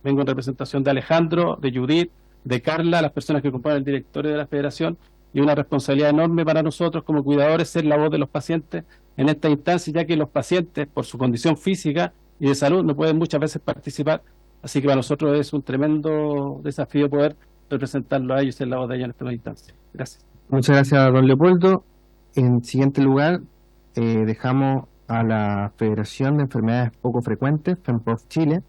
Vengo en representación de Alejandro, de Judith, de Carla, las personas que componen el directorio de la Federación, y una responsabilidad enorme para nosotros como cuidadores ser la voz de los pacientes en esta instancia, ya que los pacientes, por su condición física y de salud, no pueden muchas veces participar, así que para nosotros es un tremendo desafío poder representarlo a ellos y ser la voz de ellos en esta instancia. Gracias. Muchas gracias, don Leopoldo. En siguiente lugar, dejamos a la Federación de Enfermedades Poco Frecuentes, FEMPOF Chile.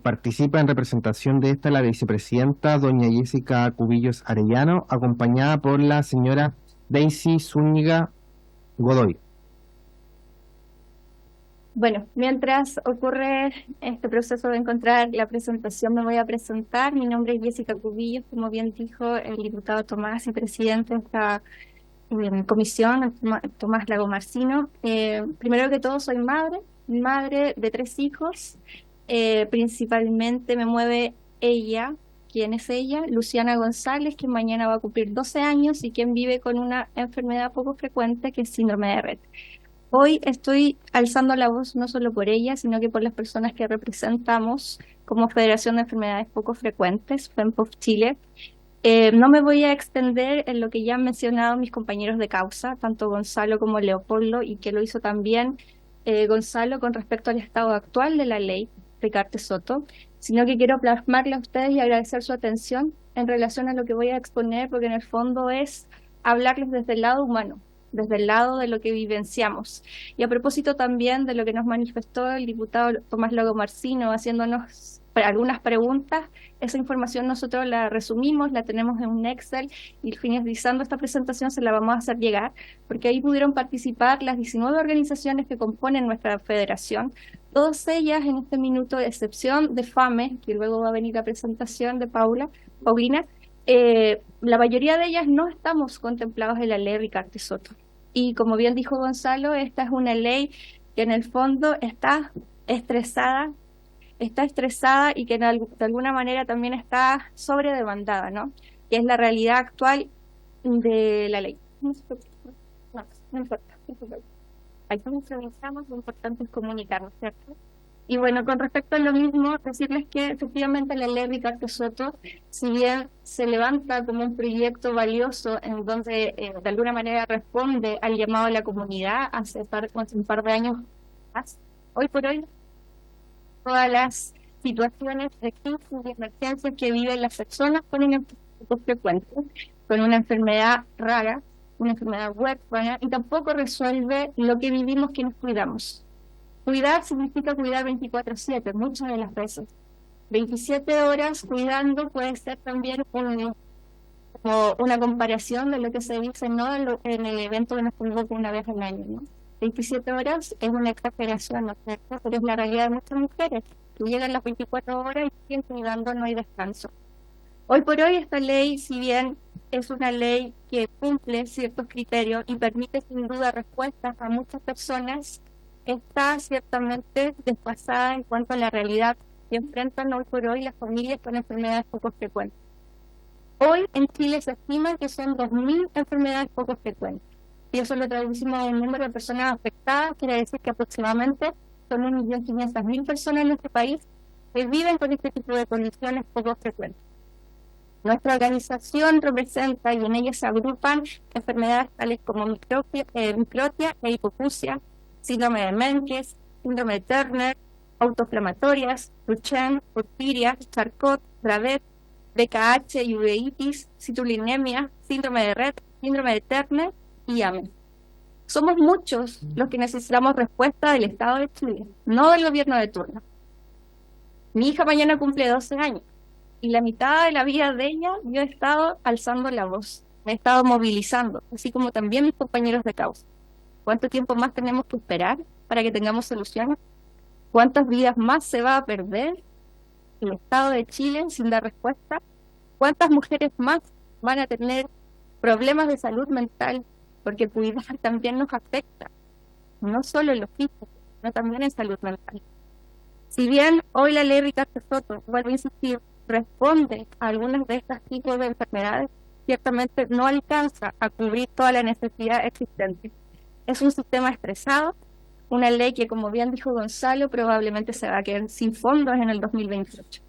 Participa en representación de esta la vicepresidenta doña Jessica Cubillos Arellano, acompañada por la señora Daisy Zúñiga Godoy. Bueno, mientras ocurre este proceso de encontrar la presentación, me voy a presentar. Mi nombre es Jessica Cubillos, como bien dijo el diputado Tomás y presidente de esta comisión, Tomás Lago Marcino. Primero que todo, soy madre de 3 hijos. Principalmente me mueve ella. ¿Quién es ella? Luciana González, que mañana va a cumplir 12 años y quien vive con una enfermedad poco frecuente que es síndrome de Rett. Hoy estoy alzando la voz no solo por ella, sino que por las personas que representamos como Federación de Enfermedades Poco Frecuentes, FEMPOF Chile. No me voy a extender en lo que ya han mencionado mis compañeros de causa, tanto Gonzalo como Leopoldo, y que lo hizo también Gonzalo con respecto al estado actual de la ley Ricardo Soto, sino que quiero plasmarle a ustedes y agradecer su atención en relación a lo que voy a exponer, porque en el fondo es hablarles desde el lado humano, desde el lado de lo que vivenciamos. Y a propósito también de lo que nos manifestó el diputado Tomás Lago Marcino, haciéndonos algunas preguntas, esa información nosotros la resumimos, la tenemos en un Excel, y finalizando esta presentación se la vamos a hacer llegar, porque ahí pudieron participar las 19 organizaciones que componen nuestra federación, todas ellas en este minuto, de excepción de FAME, que luego va a venir la presentación de Paulina. La mayoría de ellas no estamos contemplados en la ley Ricardo Soto. Y como bien dijo Gonzalo, esta es una ley que en el fondo está estresada y que de alguna manera también está sobredemandada, ¿no? Que es la realidad actual de la ley. No importa. Ahí estamos, lo importante es comunicarnos, ¿cierto? Y bueno, con respecto a lo mismo, decirles que efectivamente la ley Ricardo Soto, si bien se levanta como un proyecto valioso en donde de alguna manera responde al llamado de la comunidad hace un par de años más, hoy por hoy todas las situaciones de crisis y emergencias que viven las personas con una enfermedad frecuente, con una enfermedad rara, una enfermedad huérfana, y tampoco resuelve lo que vivimos quienes cuidamos. Cuidar significa cuidar 24/7, muchas de las veces. 27 horas cuidando puede ser también como una comparación de lo que se dice, ¿no?, en el evento que nos convoca una vez al año, ¿no? 27 horas es una exageración, ¿no es cierto? Pero es la realidad de muchas mujeres que llegan las 24 horas y siguen cuidando, no hay descanso. Hoy por hoy esta ley, si bien es una ley que cumple ciertos criterios y permite sin duda respuestas a muchas personas, está ciertamente desfasada en cuanto a la realidad que enfrentan hoy por hoy las familias con enfermedades poco frecuentes. Hoy en Chile se estima que son 2.000 enfermedades poco frecuentes. Si eso lo traducimos a un número de personas afectadas, quiere decir que aproximadamente son 1.500.000 personas en nuestro país que viven con este tipo de condiciones poco frecuentes. Nuestra organización representa y en ella se agrupan enfermedades tales como microtia e hipoacusia, síndrome de Menkes, síndrome de Turner, autoinflamatorias, Duchenne, porfiria, Charcot, Dravet, BKH y uveitis, citrullinemia, síndrome de Rett, síndrome de Turner y AME. Somos muchos los que necesitamos respuesta del Estado de Chile, no del gobierno de turno. Mi hija mañana cumple 12 años y la mitad de la vida de ella yo he estado alzando la voz, me he estado movilizando, así como también mis compañeros de causa. ¿Cuánto tiempo más tenemos que esperar para que tengamos soluciones? ¿Cuántas vidas más se va a perder el Estado de Chile sin dar respuesta? ¿Cuántas mujeres más van a tener problemas de salud mental? Porque cuidar también nos afecta, no solo en lo físico, sino también en salud mental. Si bien hoy la ley Ricardo Soto, vuelvo a insistir, responde a algunos de estos tipos de enfermedades, ciertamente no alcanza a cubrir toda la necesidad existente. Es un sistema estresado, una ley que, como bien dijo Gonzalo, probablemente se va a quedar sin fondos en el 2028.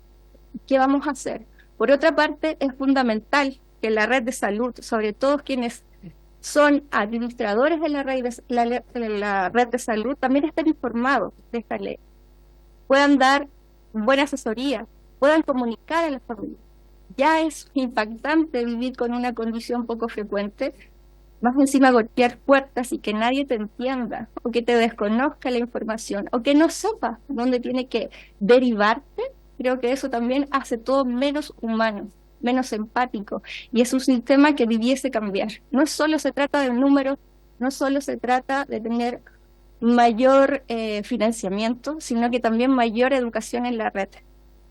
¿Qué vamos a hacer? Por otra parte, es fundamental que la red de salud, sobre todo quienes son administradores de la red de salud, también estén informados de esta ley, puedan dar buena asesoría, puedan comunicar a la familia. Ya es impactante vivir con una condición poco frecuente, más encima golpear puertas y que nadie te entienda, o que te desconozca la información, o que no sepa dónde tiene que derivarte. Creo que eso también hace todo menos humano, menos empático, y es un sistema que debiese cambiar. No solo se trata de números, no solo se trata de tener mayor financiamiento, sino que también mayor educación en la red.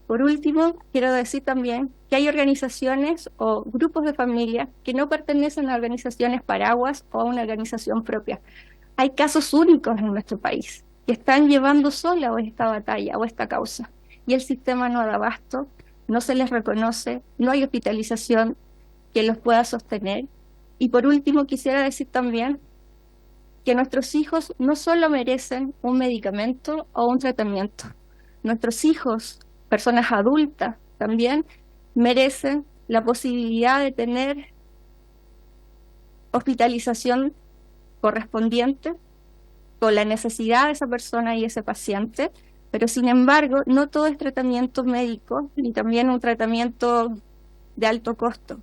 Por último, quiero decir también que hay organizaciones o grupos de familias que no pertenecen a organizaciones paraguas o a una organización propia. Hay casos únicos en nuestro país que están llevando sola esta batalla o esta causa, y el sistema no da abasto, no se les reconoce, no hay hospitalización que los pueda sostener. Y por último, quisiera decir también que nuestros hijos no solo merecen un medicamento o un tratamiento, nuestros hijos, personas adultas, también merecen la posibilidad de tener hospitalización correspondiente con la necesidad de esa persona y ese paciente, pero sin embargo no todo es tratamiento médico ni también un tratamiento de alto costo.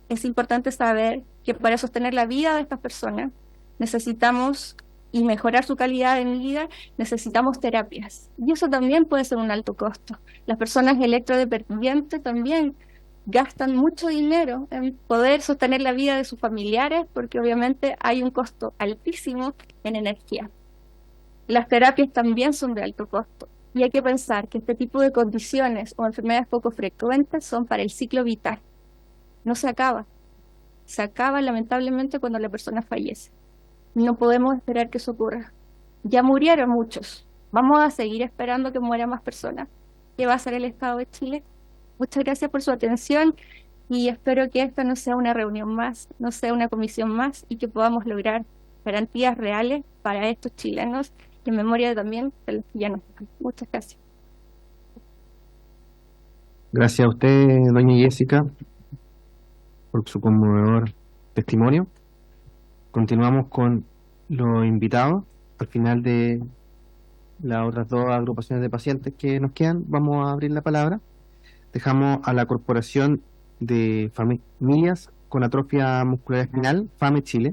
Es importante saber que para sostener la vida de estas personas necesitamos, y mejorar su calidad de vida, necesitamos terapias. Y eso también puede ser un alto costo. Las personas electrodependientes también gastan mucho dinero en poder sostener la vida de sus familiares, porque obviamente hay un costo altísimo en energía. Las terapias también son de alto costo. Y hay que pensar que este tipo de condiciones o enfermedades poco frecuentes son para el ciclo vital. No se acaba. Se acaba lamentablemente cuando la persona fallece. No podemos esperar que eso ocurra. Ya murieron muchos. Vamos a seguir esperando que mueran más personas. ¿Qué va a hacer el Estado de Chile? Muchas gracias por su atención y espero que esta no sea una reunión más, no sea una comisión más, y que podamos lograr garantías reales para estos chilenos y en memoria también de los que ya no están. Muchas gracias. Gracias a usted, doña Jessica, por su conmovedor testimonio. Continuamos con los invitados. Al final de las otras dos agrupaciones de pacientes que nos quedan, vamos a abrir la palabra. Dejamos a la Corporación de Familias con Atrofia Muscular Espinal, FAME Chile.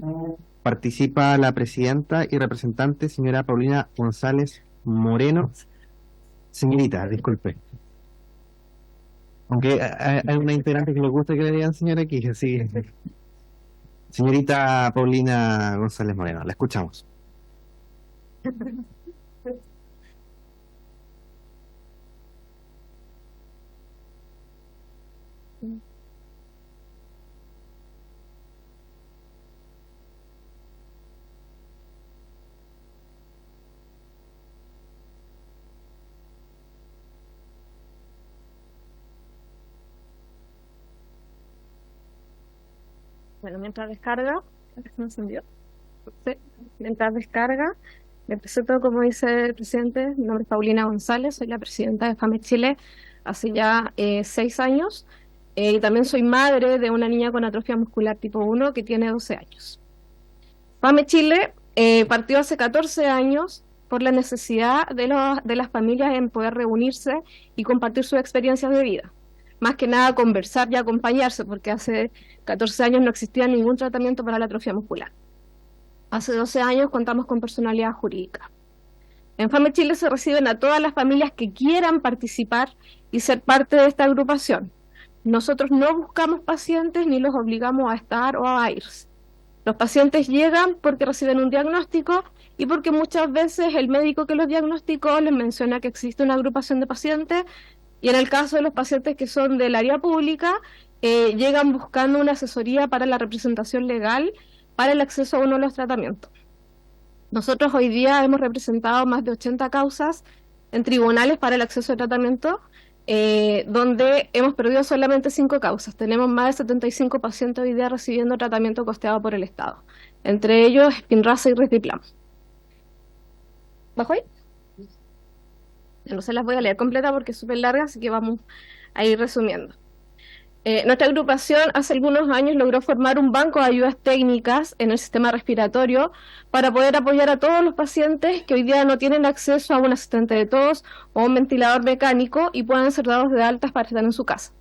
Participa la presidenta y representante, señora Paulina González Moreno. Señorita, disculpe. Aunque hay una integrante que le gusta que le digan señora aquí, así que... Señorita Paulina González Moreno, la escuchamos. Bueno, mientras descarga, ¿se me encendió? Sí. Mientras descarga, me presento como dice el presidente. Mi nombre es Paulina González, soy la presidenta de FAME Chile hace ya 6 años. Y también soy madre de una niña con atrofia muscular tipo 1 que tiene 12 años. FAME Chile partió hace 14 años por la necesidad de las familias en poder reunirse y compartir sus experiencias de vida. Más que nada conversar y acompañarse, porque hace 14 años no existía ningún tratamiento para la atrofia muscular. Hace 12 años contamos con personalidad jurídica. En FAME Chile se reciben a todas las familias que quieran participar y ser parte de esta agrupación. Nosotros no buscamos pacientes ni los obligamos a estar o a irse. Los pacientes llegan porque reciben un diagnóstico y porque muchas veces el médico que los diagnosticó les menciona que existe una agrupación de pacientes. Y en el caso de los pacientes que son del área pública, llegan buscando una asesoría para la representación legal para el acceso a uno de los tratamientos. Nosotros hoy día hemos representado más de 80 causas en tribunales para el acceso al tratamiento, donde hemos perdido solamente 5 causas. Tenemos más de 75 pacientes hoy día recibiendo tratamiento costeado por el Estado, entre ellos Spinraza y Risdiplam. ¿Bajo ahí? No se las voy a leer completa porque es súper larga, así que vamos a ir resumiendo. Nuestra agrupación hace algunos años logró formar un banco de ayudas técnicas en el sistema respiratorio para poder apoyar a todos los pacientes que hoy día no tienen acceso a un asistente de tos o un ventilador mecánico y puedan ser dados de altas para estar en su casa.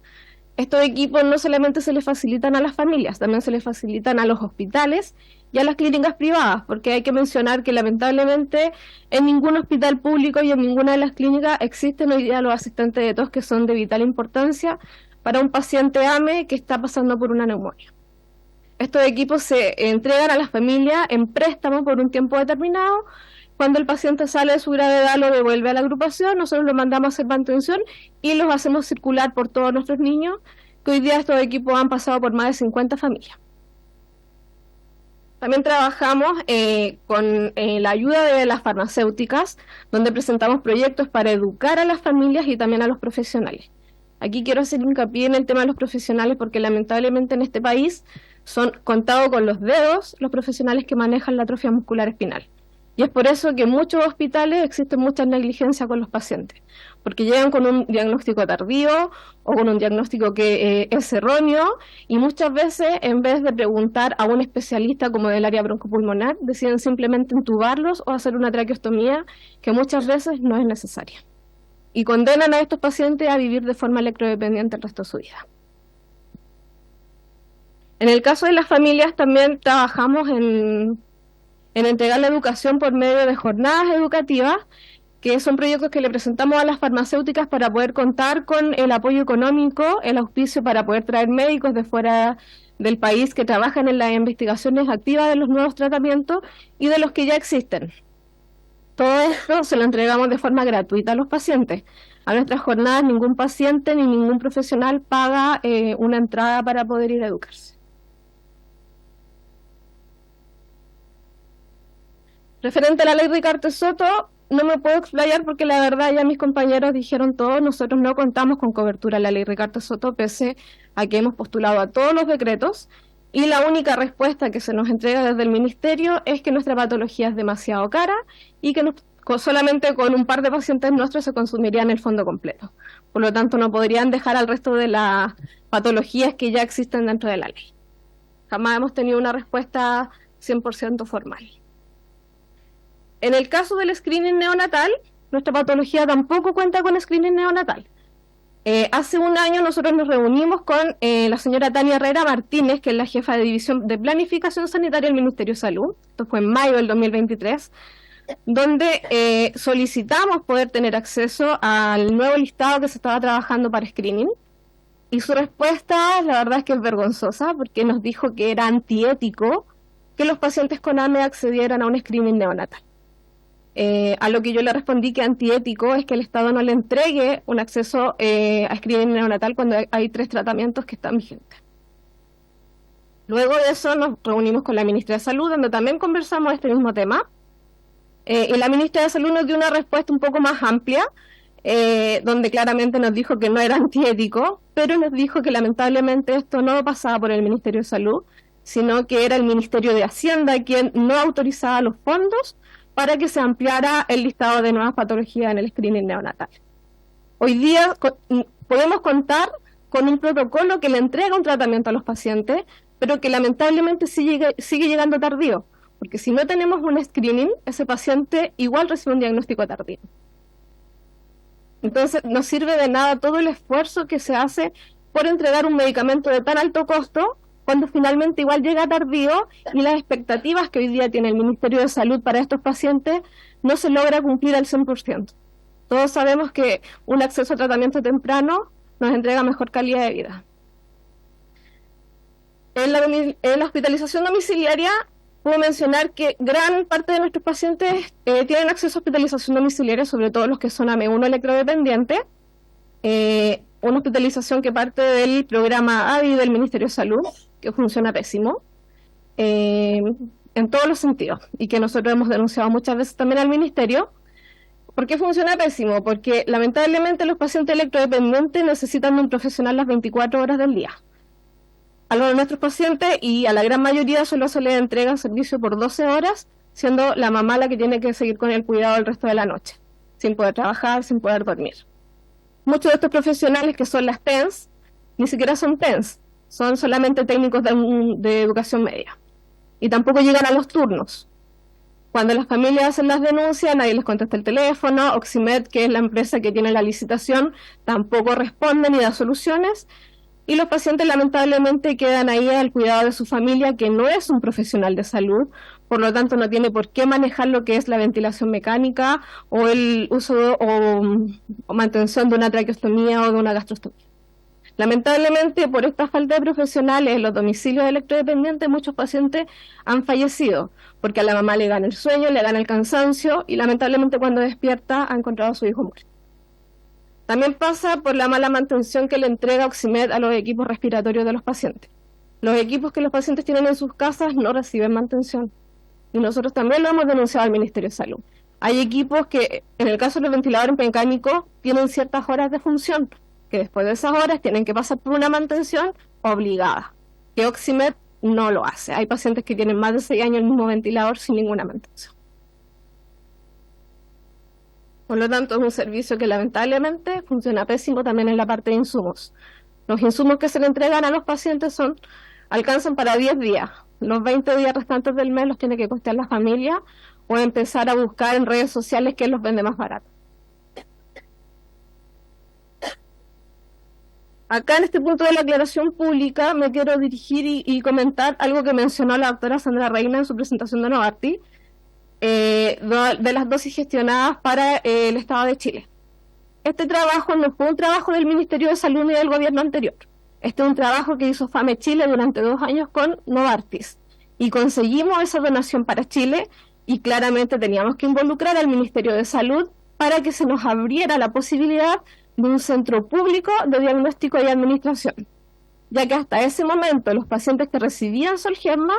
Estos equipos no solamente se les facilitan a las familias, también se les facilitan a los hospitales y a las clínicas privadas, porque hay que mencionar que lamentablemente en ningún hospital público y en ninguna de las clínicas existen hoy día los asistentes de tos que son de vital importancia para un paciente AME que está pasando por una neumonía. Estos equipos se entregan a las familias en préstamo por un tiempo determinado. Cuando el paciente sale de su gravedad, lo devuelve a la agrupación, nosotros lo mandamos a hacer mantención y los hacemos circular por todos nuestros niños, que hoy día estos equipos han pasado por más de 50 familias. También trabajamos con la ayuda de las farmacéuticas, donde presentamos proyectos para educar a las familias y también a los profesionales. Aquí quiero hacer hincapié en el tema de los profesionales porque lamentablemente en este país son contados con los dedos los profesionales que manejan la atrofia muscular espinal. Y es por eso que en muchos hospitales existe mucha negligencia con los pacientes, porque llegan con un diagnóstico tardío o con un diagnóstico que es erróneo y muchas veces en vez de preguntar a un especialista como del área broncopulmonar, deciden simplemente intubarlos o hacer una traqueostomía que muchas veces no es necesaria. Y condenan a estos pacientes a vivir de forma electrodependiente el resto de su vida. En el caso de las familias también trabajamos en entregar la educación por medio de jornadas educativas, que son proyectos que le presentamos a las farmacéuticas para poder contar con el apoyo económico, el auspicio para poder traer médicos de fuera del país que trabajan en las investigaciones activas de los nuevos tratamientos y de los que ya existen. Todo esto se lo entregamos de forma gratuita a los pacientes. A nuestras jornadas ningún paciente ni ningún profesional paga una entrada para poder ir a educarse. Referente a la ley Ricardo Soto, no me puedo explayar porque la verdad ya mis compañeros dijeron todo. Nosotros no contamos con cobertura en la ley Ricardo Soto, pese a que hemos postulado a todos los decretos. Y la única respuesta que se nos entrega desde el Ministerio es que nuestra patología es demasiado cara y que solamente con un par de pacientes nuestros se consumirían el fondo completo. Por lo tanto, no podrían dejar al resto de las patologías que ya existen dentro de la ley. Jamás hemos tenido una respuesta 100% formal. En el caso del screening neonatal, nuestra patología tampoco cuenta con screening neonatal. Hace un año nosotros nos reunimos con la señora Tania Herrera Martínez, que es la jefa de División de Planificación Sanitaria del Ministerio de Salud. Esto fue en mayo del 2023, donde solicitamos poder tener acceso al nuevo listado que se estaba trabajando para screening, y su respuesta, la verdad es que es vergonzosa, porque nos dijo que era antiético que los pacientes con AME accedieran a un screening neonatal. A lo que yo le respondí que antiético es que el Estado no le entregue un acceso a screening neonatal cuando hay 3 tratamientos que están vigentes. Luego de eso nos reunimos con la ministra de Salud, donde también conversamos este mismo tema, y la ministra de Salud nos dio una respuesta un poco más amplia, donde claramente nos dijo que no era antiético, pero nos dijo que lamentablemente esto no pasaba por el Ministerio de Salud, sino que era el Ministerio de Hacienda quien no autorizaba los fondos para que se ampliara el listado de nuevas patologías en el screening neonatal. Hoy día podemos contar con un protocolo que le entrega un tratamiento a los pacientes, pero que lamentablemente sigue llegando tardío, porque si no tenemos un screening, ese paciente igual recibe un diagnóstico tardío. Entonces no sirve de nada todo el esfuerzo que se hace por entregar un medicamento de tan alto costo cuando finalmente igual llega tardío y las expectativas que hoy día tiene el Ministerio de Salud para estos pacientes no se logra cumplir al 100%. Todos sabemos que un acceso a tratamiento temprano nos entrega mejor calidad de vida. En la hospitalización domiciliaria, puedo mencionar que gran parte de nuestros pacientes tienen acceso a hospitalización domiciliaria, sobre todo los que son AME1 electrodependientes, una hospitalización que parte del programa AVI del Ministerio de Salud, que funciona pésimo, en todos los sentidos, y que nosotros hemos denunciado muchas veces también al Ministerio. ¿Por qué funciona pésimo? Porque lamentablemente los pacientes electrodependientes necesitan de un profesional las 24 horas del día. A los de nuestros pacientes, y a la gran mayoría, solo se les entrega servicio por 12 horas, siendo la mamá la que tiene que seguir con el cuidado el resto de la noche, sin poder trabajar, sin poder dormir. Muchos de estos profesionales, que son las TENS, ni siquiera son TENS, son solamente técnicos de educación media, y tampoco llegan a los turnos. Cuando las familias hacen las denuncias, nadie les contesta el teléfono. Oximed, que es la empresa que tiene la licitación, tampoco responde ni da soluciones, y los pacientes lamentablemente quedan ahí al cuidado de su familia, que no es un profesional de salud, por lo tanto no tiene por qué manejar lo que es la ventilación mecánica o el uso o mantención de una traqueostomía o de una gastrostomía. Lamentablemente, por esta falta de profesionales en los domicilios electrodependientes, muchos pacientes han fallecido, porque a la mamá le gana el sueño, le gana el cansancio, y lamentablemente cuando despierta ha encontrado a su hijo muerto. También pasa por la mala mantención que le entrega Oximed a los equipos respiratorios de los pacientes. Los equipos que los pacientes tienen en sus casas no reciben mantención, y nosotros también lo hemos denunciado al Ministerio de Salud. Hay equipos que, en el caso de los ventiladores mecánicos, tienen ciertas horas de función, que después de esas horas tienen que pasar por una mantención obligada, que Oximed no lo hace. Hay pacientes que tienen más de 6 años el mismo ventilador sin ninguna mantención. Por lo tanto, es un servicio que lamentablemente funciona pésimo también en la parte de insumos. Los insumos que se le entregan a los pacientes alcanzan para 10 días. Los 20 días restantes del mes los tiene que costear la familia o empezar a buscar en redes sociales quién los vende más barato. Acá en este punto de la aclaración pública me quiero dirigir y comentar algo que mencionó la doctora Sandra Reina en su presentación de Novartis, de las dosis gestionadas para el Estado de Chile. Este trabajo no fue un trabajo del Ministerio de Salud ni del gobierno anterior. Este es un trabajo que hizo FAME Chile durante 2 años con Novartis, y conseguimos esa donación para Chile, y claramente teníamos que involucrar al Ministerio de Salud para que se nos abriera la posibilidad de un centro público de diagnóstico y administración, ya que hasta ese momento los pacientes que recibían Zolgensma,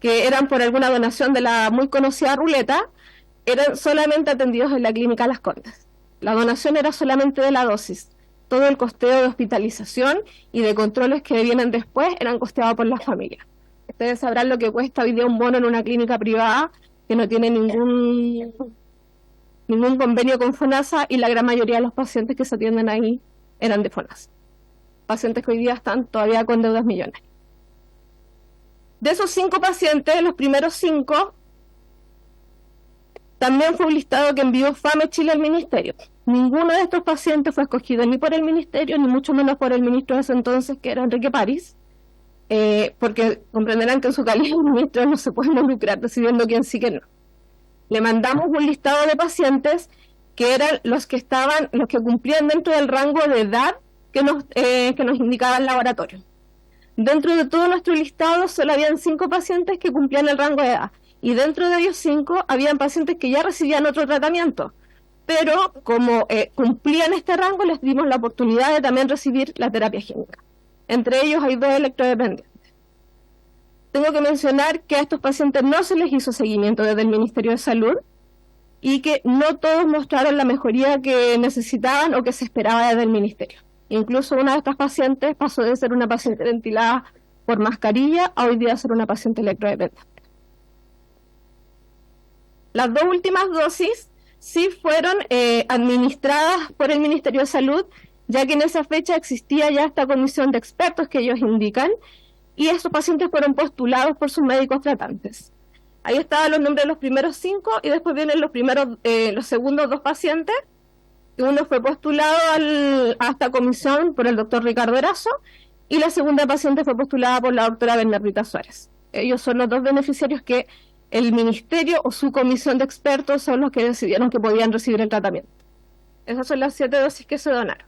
que eran por alguna donación de la muy conocida ruleta, eran solamente atendidos en la clínica Las Condes. La donación era solamente de la dosis. Todo el costeo de hospitalización y de controles que vienen después eran costeados por las familias. Ustedes sabrán lo que cuesta hoy día un bono en una clínica privada que no tiene ningún convenio con FONASA, y la gran mayoría de los pacientes que se atienden ahí eran de FONASA. Pacientes que hoy día están todavía con deudas millonarias. De esos 5 pacientes, los primeros 5, también fue un listado que envió FAME Chile al Ministerio. Ninguno de estos pacientes fue escogido ni por el Ministerio, ni mucho menos por el ministro de ese entonces, que era Enrique París, porque comprenderán que en su calidad de ministro no se puede involucrar decidiendo quién sí que no. le mandamos un listado de pacientes que eran los que cumplían dentro del rango de edad que nos indicaba el laboratorio. Dentro de todo nuestro listado solo habían 5 pacientes que cumplían el rango de edad, y dentro de ellos 5 habían pacientes que ya recibían otro tratamiento, pero como cumplían este rango, les dimos la oportunidad de también recibir la terapia génica. Entre ellos hay 2 electrodependientes. Tengo que mencionar que a estos pacientes no se les hizo seguimiento desde el Ministerio de Salud y que no todos mostraron la mejoría que necesitaban o que se esperaba desde el Ministerio. Incluso una de estas pacientes pasó de ser una paciente ventilada por mascarilla a hoy día ser una paciente electrodependiente. Las 2 últimas dosis sí fueron administradas por el Ministerio de Salud, ya que en esa fecha existía ya esta comisión de expertos que ellos indican, y estos pacientes fueron postulados por sus médicos tratantes. Ahí estaban los nombres de los primeros 5 y después vienen los segundos 2 pacientes. Uno fue postulado a esta comisión por el doctor Ricardo Erazo y la segunda paciente fue postulada por la doctora Bernardita Suárez. Ellos son los 2 beneficiarios que el ministerio o su comisión de expertos son los que decidieron que podían recibir el tratamiento. Esas son las 7 dosis que se donaron.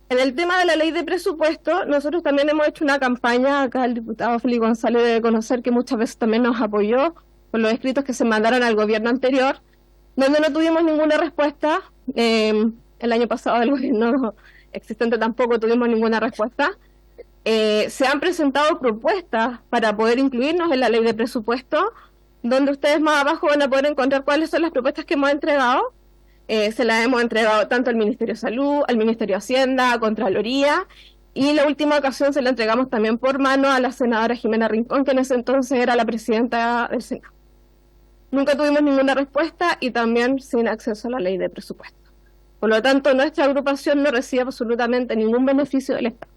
En el tema de la ley de presupuesto, nosotros también hemos hecho una campaña, acá el diputado Félix González debe conocer que muchas veces también nos apoyó con los escritos que se mandaron al gobierno anterior, donde no tuvimos ninguna respuesta. El año pasado del gobierno existente tampoco tuvimos ninguna respuesta. Se han presentado propuestas para poder incluirnos en la ley de presupuesto, donde ustedes más abajo van a poder encontrar cuáles son las propuestas que hemos entregado. Se las hemos entregado tanto al Ministerio de Salud, al Ministerio de Hacienda, a Contraloría, y la última ocasión se la entregamos también por mano a la senadora Jimena Rincón, que en ese entonces era la presidenta del Senado. Nunca tuvimos ninguna respuesta y también sin acceso a la ley de presupuesto. Por lo tanto, nuestra agrupación no recibe absolutamente ningún beneficio del Estado,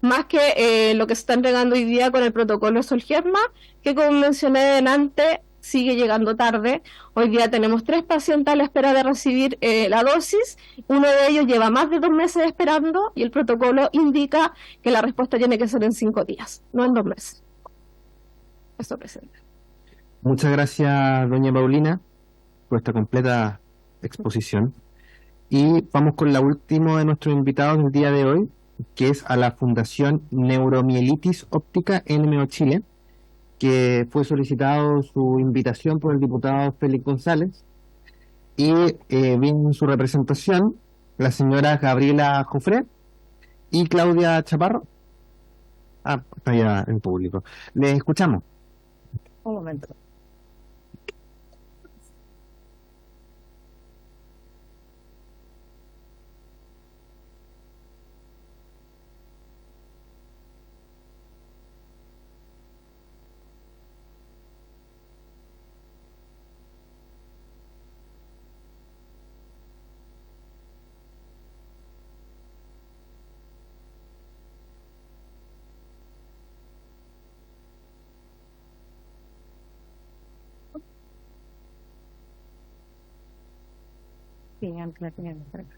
más que lo que se está entregando hoy día con el protocolo Solgerma, que como mencioné antes, sigue llegando tarde. Hoy día tenemos 3 pacientes a la espera de recibir la dosis. Uno de ellos lleva más de 2 meses esperando y el protocolo indica que la respuesta tiene que ser en 5 días, no en 2 meses. Eso, presidente. Muchas gracias, doña Paulina, por esta completa exposición. Y vamos con la última de nuestros invitados del día de hoy, que es a la Fundación Neuromielitis Óptica NMO Chile, que fue solicitado su invitación por el diputado Félix González, y viene en su representación la señora Gabriela Jofré y Claudia Chaparro. Está ya en público. Les escuchamos. Un momento. Sí, antes la tenía por acá.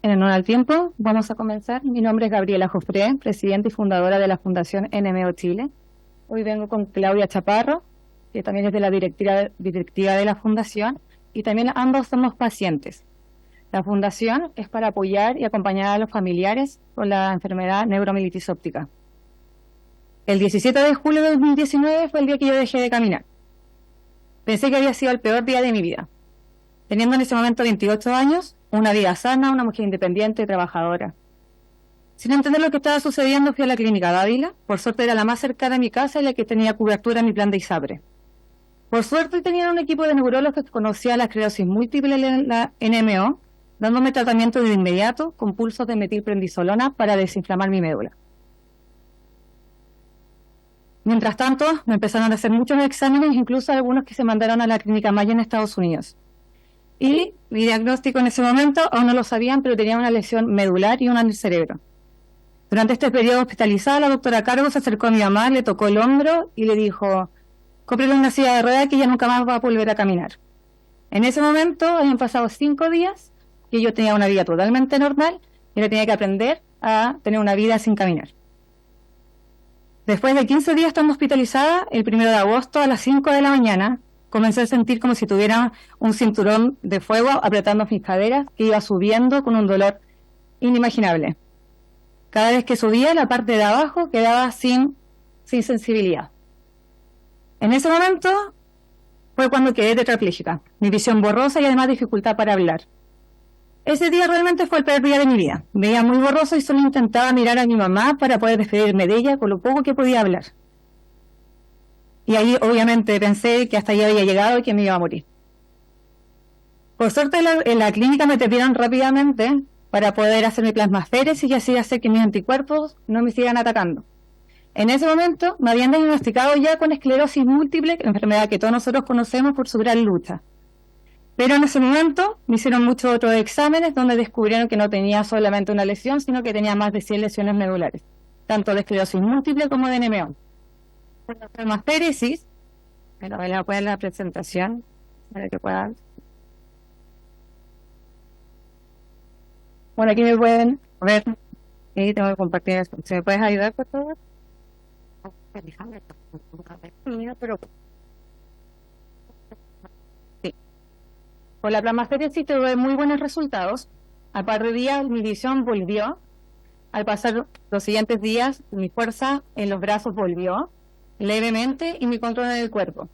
En honor al tiempo, vamos a comenzar. Mi nombre es Gabriela Jofré, presidenta y fundadora de la Fundación NMO Chile. Hoy vengo con Claudia Chaparro, que también es de la directiva de la Fundación, y también ambos somos pacientes. La Fundación es para apoyar y acompañar a los familiares con la enfermedad neuromielitis óptica. El 17 de julio de 2019 fue el día que yo dejé de caminar. Pensé que había sido el peor día de mi vida. Teniendo en ese momento 28 años, una vida sana, una mujer independiente, trabajadora. Sin entender lo que estaba sucediendo, fui a la clínica Dávila. Por suerte era la más cercana a mi casa y la que tenía cobertura en mi plan de ISAPRE. Por suerte tenía un equipo de neurólogos que conocía la esclerosis múltiple en la NMO, dándome tratamiento de inmediato con pulsos de metilprednisolona para desinflamar mi médula. Mientras tanto, me empezaron a hacer muchos exámenes, incluso algunos que se mandaron a la clínica Mayo en Estados Unidos. Y mi diagnóstico en ese momento, aún no lo sabían, pero tenía una lesión medular y una en el cerebro. Durante este periodo hospitalizada, la doctora a cargo se acercó a mi mamá, le tocó el hombro y le dijo: cómprele una silla de ruedas que ya nunca más va a volver a caminar. En ese momento habían pasado 5 días y yo tenía una vida totalmente normal y ahora tenía que aprender a tener una vida sin caminar. Después de 15 días estando hospitalizada, el 1 de agosto a las 5 de la mañana, comencé a sentir como si tuviera un cinturón de fuego apretando mis caderas, que iba subiendo con un dolor inimaginable. Cada vez que subía, la parte de abajo quedaba sin sensibilidad. En ese momento fue cuando quedé tetrapléjica, mi visión borrosa y además dificultad para hablar. Ese día realmente fue el peor día de mi vida. Veía muy borroso y solo intentaba mirar a mi mamá para poder despedirme de ella con lo poco que podía hablar. Y ahí obviamente pensé que hasta ahí había llegado y que me iba a morir. Por suerte en la clínica me atendieron rápidamente para poder hacerme plasmaféresis y así hacer que mis anticuerpos no me sigan atacando. En ese momento me habían diagnosticado ya con esclerosis múltiple, enfermedad que todos nosotros conocemos por su gran lucha. Pero en ese momento me hicieron muchos otros exámenes donde descubrieron que no tenía solamente una lesión, sino que tenía más de 100 lesiones medulares, tanto de esclerosis múltiple como de NMO. Por la plasmaféresis, pero voy a poner la presentación para que puedan. Bueno, aquí me pueden ver. Y tengo que compartir esto. ¿Se me puedes ayudar, por favor? Pero sí. Por la plasmaféresis tuve muy buenos resultados. A par de días mi visión volvió. Al pasar los siguientes días, mi fuerza en los brazos volvió levemente y mi control del cuerpo.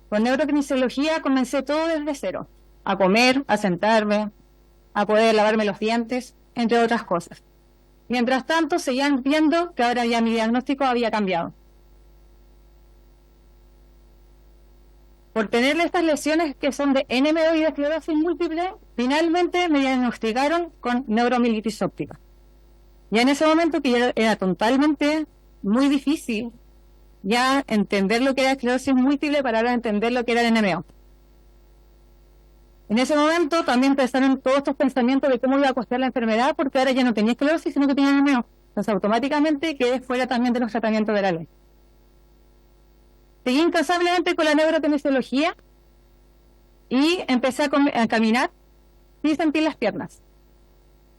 Con neurokinesiología comencé todo desde cero. A comer, a sentarme, a poder lavarme los dientes, entre otras cosas. Mientras tanto, seguían viendo que ahora ya mi diagnóstico había cambiado. Por tener estas lesiones que son de NMO y de esclerosis múltiple, finalmente me diagnosticaron con neuromielitis óptica. Ya en ese momento que ya era totalmente muy difícil ya entender lo que era esclerosis múltiple para ahora entender lo que era el NMO. En ese momento también empezaron todos estos pensamientos de cómo iba a costear la enfermedad, porque ahora ya no tenía esclerosis, sino que tenía NMO. Entonces automáticamente quedé fuera también de los tratamientos de la ley. Seguí incansablemente con la neurokinesiología y empecé a caminar sin sentir las piernas.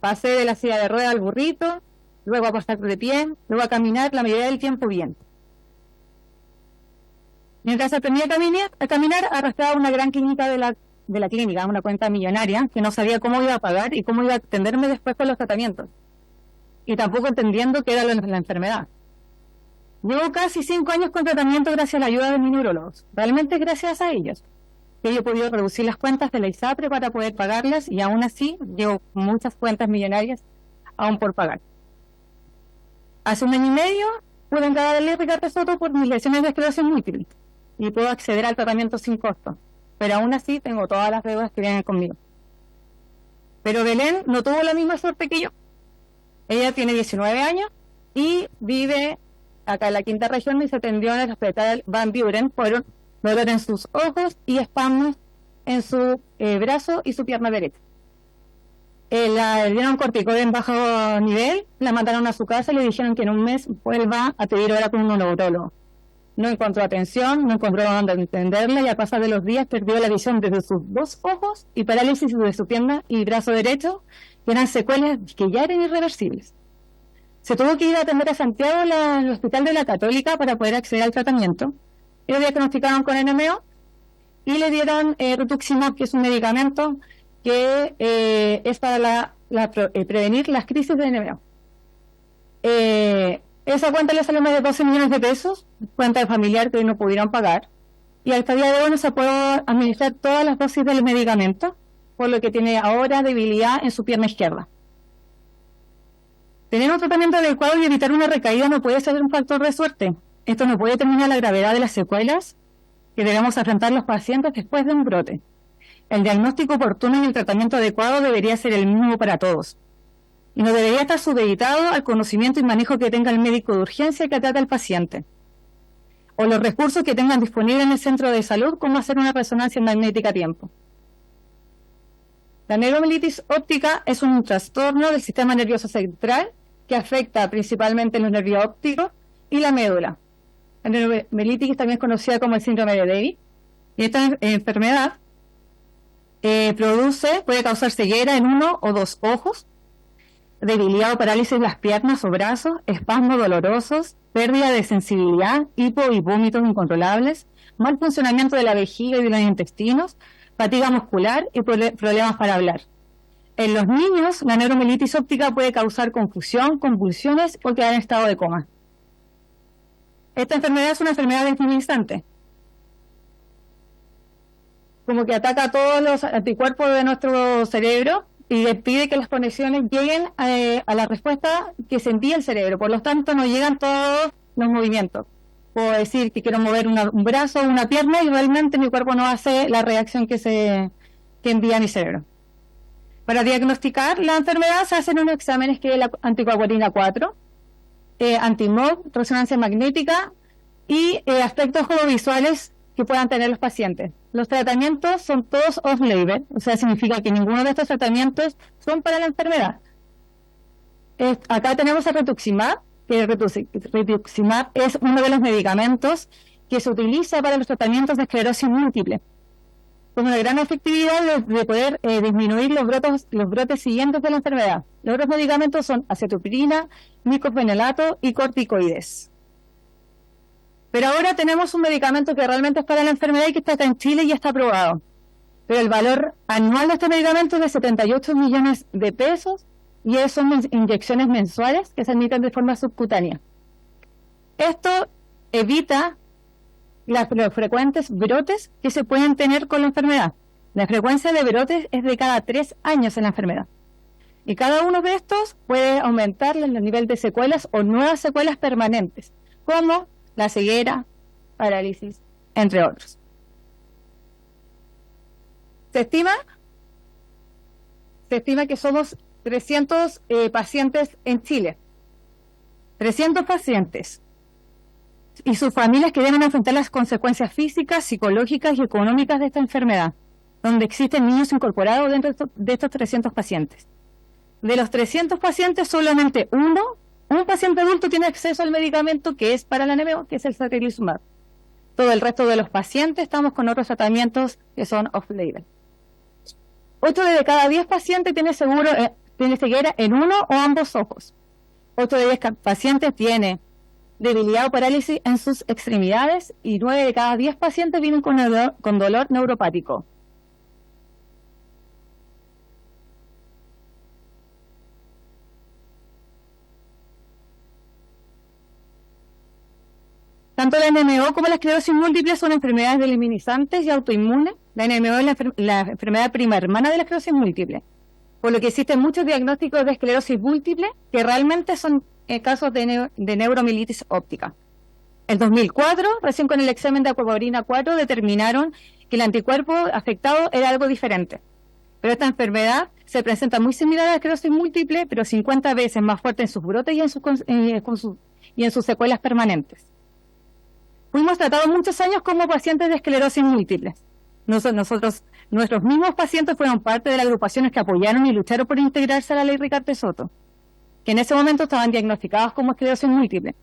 Pasé de la silla de ruedas al burrito, luego a pasar de pie, luego a caminar la mayoría del tiempo bien. Mientras aprendí a caminar, arrastraba una gran clínica de la clínica, una cuenta millonaria, que no sabía cómo iba a pagar y cómo iba a atenderme después con los tratamientos. Y tampoco entendiendo qué era la enfermedad. Llevo casi 5 años con tratamiento gracias a la ayuda de mis neurólogos. Realmente gracias a ellos. Que yo he podido reducir las cuentas de la ISAPRE para poder pagarlas y aún así llevo muchas cuentas millonarias aún por pagar. Hace 1 año y medio pude entrar al Ricardo Soto por mis lesiones de esclerosis múltiple y puedo acceder al tratamiento sin costo. Pero aún así tengo todas las deudas que vienen conmigo. Pero Belén no tuvo la misma suerte que yo. Ella tiene 19 años y vive acá en la quinta región y se atendió en el hospital Van Buren por dolor en sus ojos y espasmos en su brazo y su pierna derecha. Le dieron corticoide en bajo nivel, la mandaron a su casa y le dijeron que en 1 mes vuelva a pedir hora con un neurólogo. No encontró atención, no encontró dónde entenderla y al pasar de los días perdió la visión desde sus 2 ojos y parálisis de su pierna y brazo derecho, que eran secuelas que ya eran irreversibles. Se tuvo que ir a atender a Santiago al Hospital de la Católica para poder acceder al tratamiento. Lo diagnosticaron con NMO y le dieron rituximab, que es un medicamento que es para prevenir las crisis de NMO. Esa cuenta le salió más de 12 millones de pesos, cuenta de familiar que no pudieron pagar, y hasta el día de hoy no se puede administrar todas las dosis del medicamento, por lo que tiene ahora debilidad en su pierna izquierda. Tener un tratamiento adecuado y evitar una recaída no puede ser un factor de suerte. Esto no puede determinar la gravedad de las secuelas que debemos afrontar los pacientes después de un brote. El diagnóstico oportuno y el tratamiento adecuado debería ser el mismo para todos. Y no debería estar supeditado al conocimiento y manejo que tenga el médico de urgencia que trata al paciente, o los recursos que tengan disponibles en el centro de salud, como hacer una resonancia magnética a tiempo. La neuromielitis óptica es un trastorno del sistema nervioso central que afecta principalmente los nervios ópticos y la médula. La neuromielitis también es conocida como el síndrome de Davis, y esta enfermedad puede causar ceguera en 1 o 2 ojos, debilidad o parálisis de las piernas o brazos, espasmos dolorosos, pérdida de sensibilidad, hipo y vómitos incontrolables, mal funcionamiento de la vejiga y de los intestinos, fatiga muscular y problemas para hablar. En los niños, la neuromielitis óptica puede causar confusión, convulsiones o quedar en estado de coma. Esta enfermedad es una enfermedad desminimizante, como que ataca a todos los anticuerpos de nuestro cerebro y le pide que las conexiones lleguen a la respuesta que se envía el cerebro. Por lo tanto, no llegan todos los movimientos. Puedo decir que quiero mover un brazo o una pierna y realmente mi cuerpo no hace la reacción que envía mi cerebro. Para diagnosticar la enfermedad se hacen unos exámenes que es la anticoagulina 4, anti-MOG, resonancia magnética y aspectos visuales que puedan tener los pacientes. Los tratamientos son todos off-label, o sea, significa que ninguno de estos tratamientos son para la enfermedad. Acá tenemos el rituximab, que el rituximab es uno de los medicamentos que se utiliza para los tratamientos de esclerosis múltiple, con una gran efectividad de poder disminuir los brotes siguientes de la enfermedad. Los otros medicamentos son acetopirina, micofenolato y corticoides. Pero ahora tenemos un medicamento que realmente es para la enfermedad y que está acá en Chile y ya está aprobado. Pero el valor anual de este medicamento es de 78 millones de pesos y son inyecciones mensuales que se admiten de forma subcutánea. Esto evita los frecuentes brotes que se pueden tener con la enfermedad. La frecuencia de brotes es de cada 3 años en la enfermedad. Y cada uno de estos puede aumentar el nivel de secuelas o nuevas secuelas permanentes, como la ceguera, parálisis, entre otros. Se estima que somos 300 pacientes en Chile. 300 pacientes. Y sus familias que deben enfrentar las consecuencias físicas, psicológicas y económicas de esta enfermedad, donde existen niños incorporados dentro de estos 300 pacientes. De los 300 pacientes, solamente un paciente adulto tiene acceso al medicamento que es para la NMO, que es el satralizumab. Todo el resto de los pacientes estamos con otros tratamientos que son off-label. 8 de cada 10 pacientes tiene ceguera en uno o ambos ojos. 8 de 10 pacientes tiene debilidad o parálisis en sus extremidades y 9 de cada 10 pacientes vienen con dolor neuropático. Tanto la NMO como la esclerosis múltiple son enfermedades delimizantes y autoinmunes. La NMO es la enfermedad prima hermana de la esclerosis múltiple, por lo que existen muchos diagnósticos de esclerosis múltiple que realmente son casos de neuromielitis óptica. En 2004, recién con el examen de anticoagulina 4, determinaron que el anticuerpo afectado era algo diferente. Pero esta enfermedad se presenta muy similar a la esclerosis múltiple, pero 50 veces más fuerte en sus brotes y en sus secuelas permanentes. Fuimos tratados muchos años como pacientes de esclerosis múltiple. Nuestros mismos pacientes fueron parte de las agrupaciones que apoyaron y lucharon por integrarse a la ley Ricarte-Soto, que en ese momento estaban diagnosticados como esclerosis múltiple,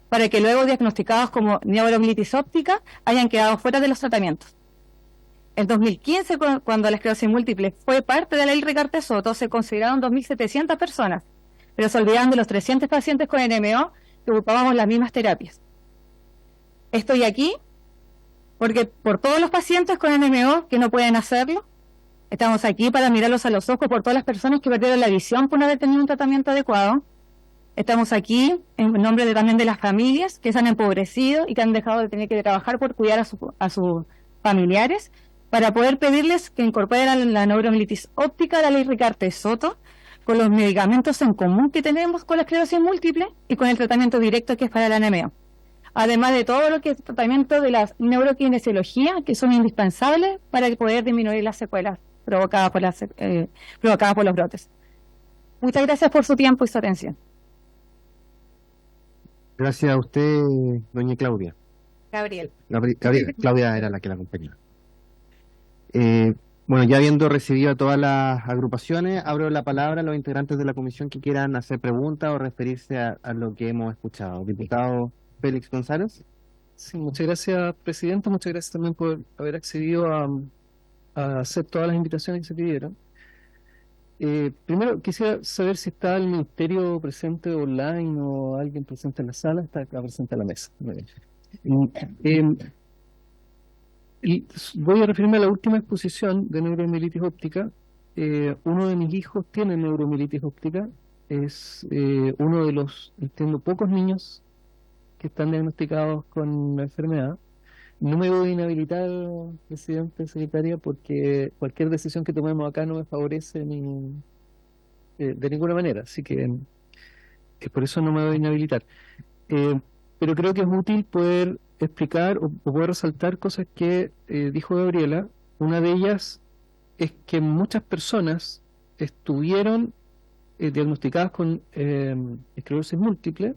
para que luego diagnosticados como neuromielitis óptica hayan quedado fuera de los tratamientos. En 2015, cuando la esclerosis múltiple fue parte de la ley Ricarte-Soto, se consideraron 2.700 personas, pero se olvidaron de los 300 pacientes con NMO que ocupábamos las mismas terapias. Estoy aquí porque por todos los pacientes con NMO que no pueden hacerlo, estamos aquí para mirarlos a los ojos por todas las personas que perdieron la visión por no haber tenido un tratamiento adecuado. Estamos aquí en nombre también de las familias que se han empobrecido y que han dejado de tener que trabajar por cuidar a sus familiares, para poder pedirles que incorporen la neuromielitis óptica a la ley Ricarte-Soto con los medicamentos en común que tenemos con la esclerosis múltiple y con el tratamiento directo que es para la NMO. Además de todo lo que es tratamiento de la neurokinesiología, que son indispensables para poder disminuir las secuelas provocadas por los brotes. Muchas gracias por su tiempo y su atención. Gracias a usted, doña Claudia. Gabriel. Claudia era la que la acompañaba. Bueno, ya habiendo recibido a todas las agrupaciones, abro la palabra a los integrantes de la comisión que quieran hacer preguntas o referirse a lo que hemos escuchado. Diputado Félix González. Sí, muchas gracias, presidente. Muchas gracias también por haber accedido a hacer todas las invitaciones que se pidieron. Primero quisiera saber si está el ministerio presente online o alguien presente en la sala. Está acá presente en la mesa. Muy bien. Y voy a referirme a la última exposición de neuromielitis óptica. Uno de mis hijos tiene neuromielitis óptica. Es uno de los, entiendo, pocos niños que están diagnosticados con la enfermedad. No me voy a inhabilitar, presidente, secretaria, porque cualquier decisión que tomemos acá no me favorece de ninguna manera. Así que por eso no me voy a inhabilitar. Pero creo que es útil poder explicar o poder resaltar cosas que dijo Gabriela. Una de ellas es que muchas personas estuvieron diagnosticadas con esclerosis múltiple,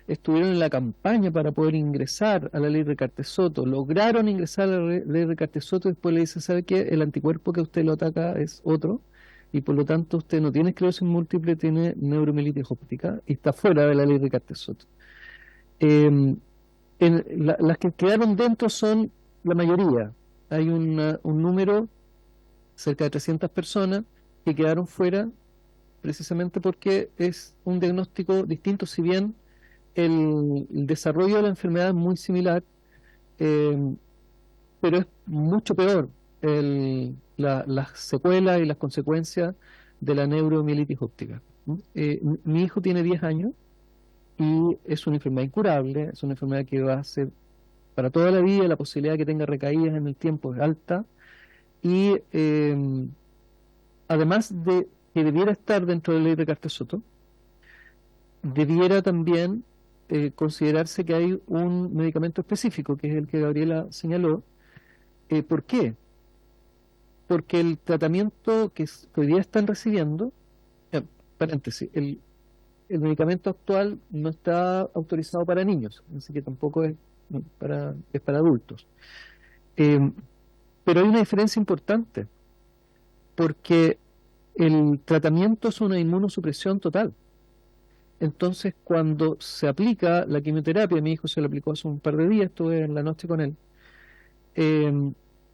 estuvieron en la campaña para poder ingresar a la ley Recarte-Soto, lograron ingresar a la ley Recarte-Soto, después le dicen, ¿sabe qué? El anticuerpo que usted lo ataca es otro, y por lo tanto usted no tiene esclerosis múltiple, tiene neuromielitis óptica, y está fuera de la ley Recarte-Soto. Las que quedaron dentro son la mayoría. Hay un número, cerca de 300 personas, que quedaron fuera precisamente porque es un diagnóstico distinto, si bien el desarrollo de la enfermedad es muy similar, pero es mucho peor las secuelas y las consecuencias de la neuromielitis óptica. Mi hijo tiene 10 años y es una enfermedad incurable, es una enfermedad que va a ser para toda la vida, la posibilidad de que tenga recaídas en el tiempo es alta, y además de que debiera estar dentro de la ley de Recarte-Soto, debiera también considerarse que hay un medicamento específico, que es el que Gabriela señaló. ¿Por qué? Porque el tratamiento que hoy día están recibiendo, paréntesis, el medicamento actual no está autorizado para niños, así que tampoco es para adultos. Pero hay una diferencia importante, porque el tratamiento es una inmunosupresión total. Entonces, cuando se aplica la quimioterapia, mi hijo se lo aplicó hace un par de días, estuve en la noche con él,